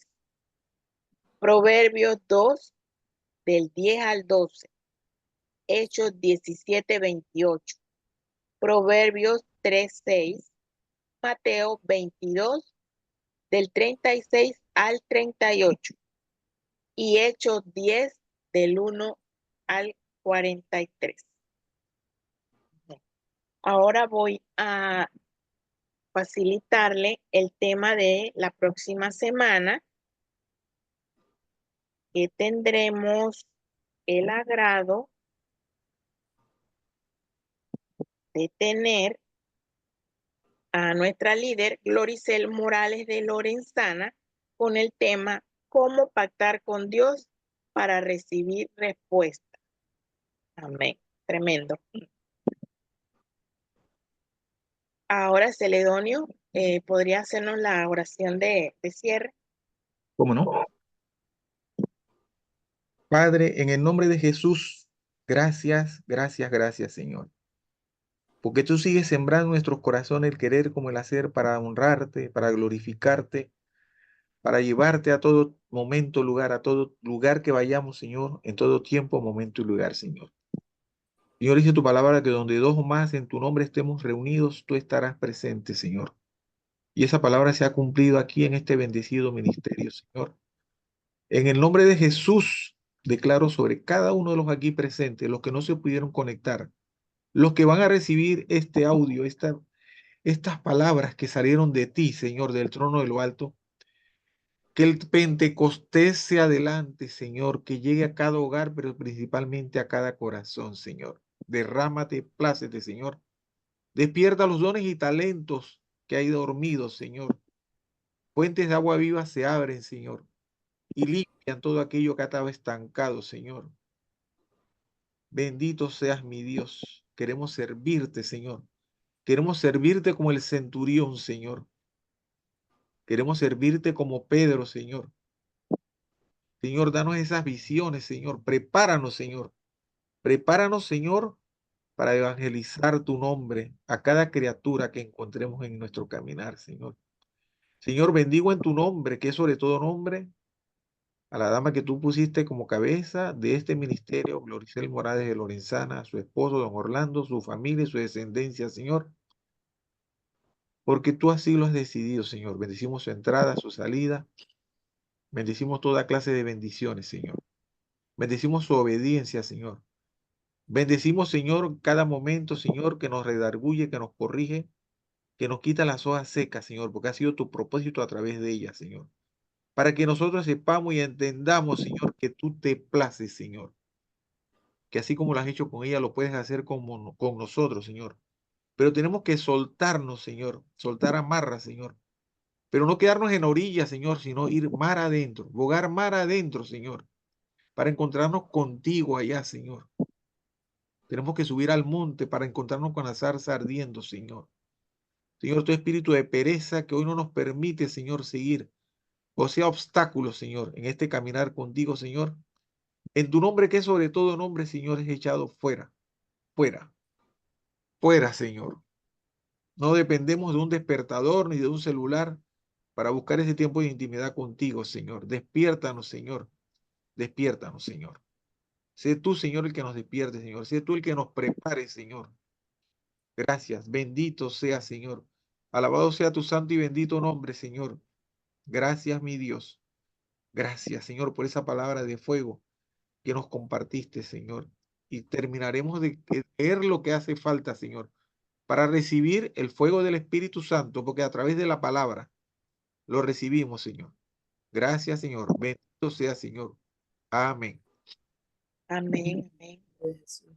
Proverbios 2, del 10 al 12. Hechos 17, 28. Proverbios 3, 6. Mateo 22, del 36 al 38. Y Hechos 10, del 1 al 43. Ahora voy a facilitarle el tema de la próxima semana, que tendremos el agrado de tener a nuestra líder Gloricel Morales de Lorenzana con el tema ¿Cómo pactar con Dios para recibir respuesta? Amén. Tremendo. Ahora, Celedonio, ¿podría hacernos la oración de cierre? ¿Cómo no? Padre, en el nombre de Jesús, gracias, gracias, gracias, Señor. Porque tú sigues sembrando en nuestros corazones el querer como el hacer para honrarte, para glorificarte, para llevarte a todo momento, lugar, a todo lugar que vayamos, Señor, en todo tiempo, momento y lugar, Señor. Señor, dice tu palabra que donde dos o más en tu nombre estemos reunidos, tú estarás presente, Señor. Y esa palabra se ha cumplido aquí en este bendecido ministerio, Señor. En el nombre de Jesús, declaro sobre cada uno de los aquí presentes, los que no se pudieron conectar, los que van a recibir este audio, estas palabras que salieron de ti, Señor, del trono de lo alto, que el Pentecostés se adelante, Señor, que llegue a cada hogar, pero principalmente a cada corazón, Señor. Derrámate, plácete, Señor. Despierta los dones y talentos que hay dormidos, Señor. Fuentes de agua viva se abren, Señor, y limpian todo aquello que ha estado estancado, Señor. Bendito seas mi Dios. Queremos servirte, Señor. Queremos servirte como el centurión, Señor. Queremos servirte como Pedro, Señor. Señor, danos esas visiones, Señor. Prepáranos, Señor. Prepáranos, Señor, para evangelizar tu nombre a cada criatura que encontremos en nuestro caminar, Señor. Señor, bendigo en tu nombre, que es sobre todo nombre, a la dama que tú pusiste como cabeza de este ministerio, Gloricel Morales de Lorenzana, a su esposo, don Orlando, su familia y su descendencia, Señor. Porque tú así lo has decidido, Señor. Bendecimos su entrada, su salida. Bendecimos toda clase de bendiciones, Señor. Bendecimos su obediencia, Señor. Bendecimos, Señor, cada momento, Señor, que nos redarguye, que nos corrige, que nos quita las hojas secas, Señor, porque ha sido tu propósito a través de ellas, Señor. Para que nosotros sepamos y entendamos, Señor, que tú te places, Señor. Que así como lo has hecho con ella, lo puedes hacer con nosotros, Señor. Pero tenemos que soltarnos, Señor, soltar amarras, Señor. Pero no quedarnos en orillas, Señor, sino ir mar adentro, bogar mar adentro, Señor, para encontrarnos contigo allá, Señor. Tenemos que subir al monte para encontrarnos con la zarza ardiendo, Señor. Señor, tu espíritu de pereza que hoy no nos permite, Señor, seguir, o sea, obstáculos, Señor, en este caminar contigo, Señor. En tu nombre, que es sobre todo nombre, Señor, es echado fuera, fuera, fuera, Señor. No dependemos de un despertador ni de un celular para buscar ese tiempo de intimidad contigo, Señor. Despiértanos, Señor. Despiértanos, Señor. Sé tú, Señor, el que nos despierte, Señor. Sé tú el que nos prepare, Señor. Gracias. Bendito sea, Señor. Alabado sea tu santo y bendito nombre, Señor. Gracias, mi Dios. Gracias, Señor, por esa palabra de fuego que nos compartiste, Señor. Y terminaremos de leer lo que hace falta, Señor, para recibir el fuego del Espíritu Santo, porque a través de la palabra lo recibimos, Señor. Gracias, Señor. Bendito sea, Señor. Amén. Amén. Amén. Jesús.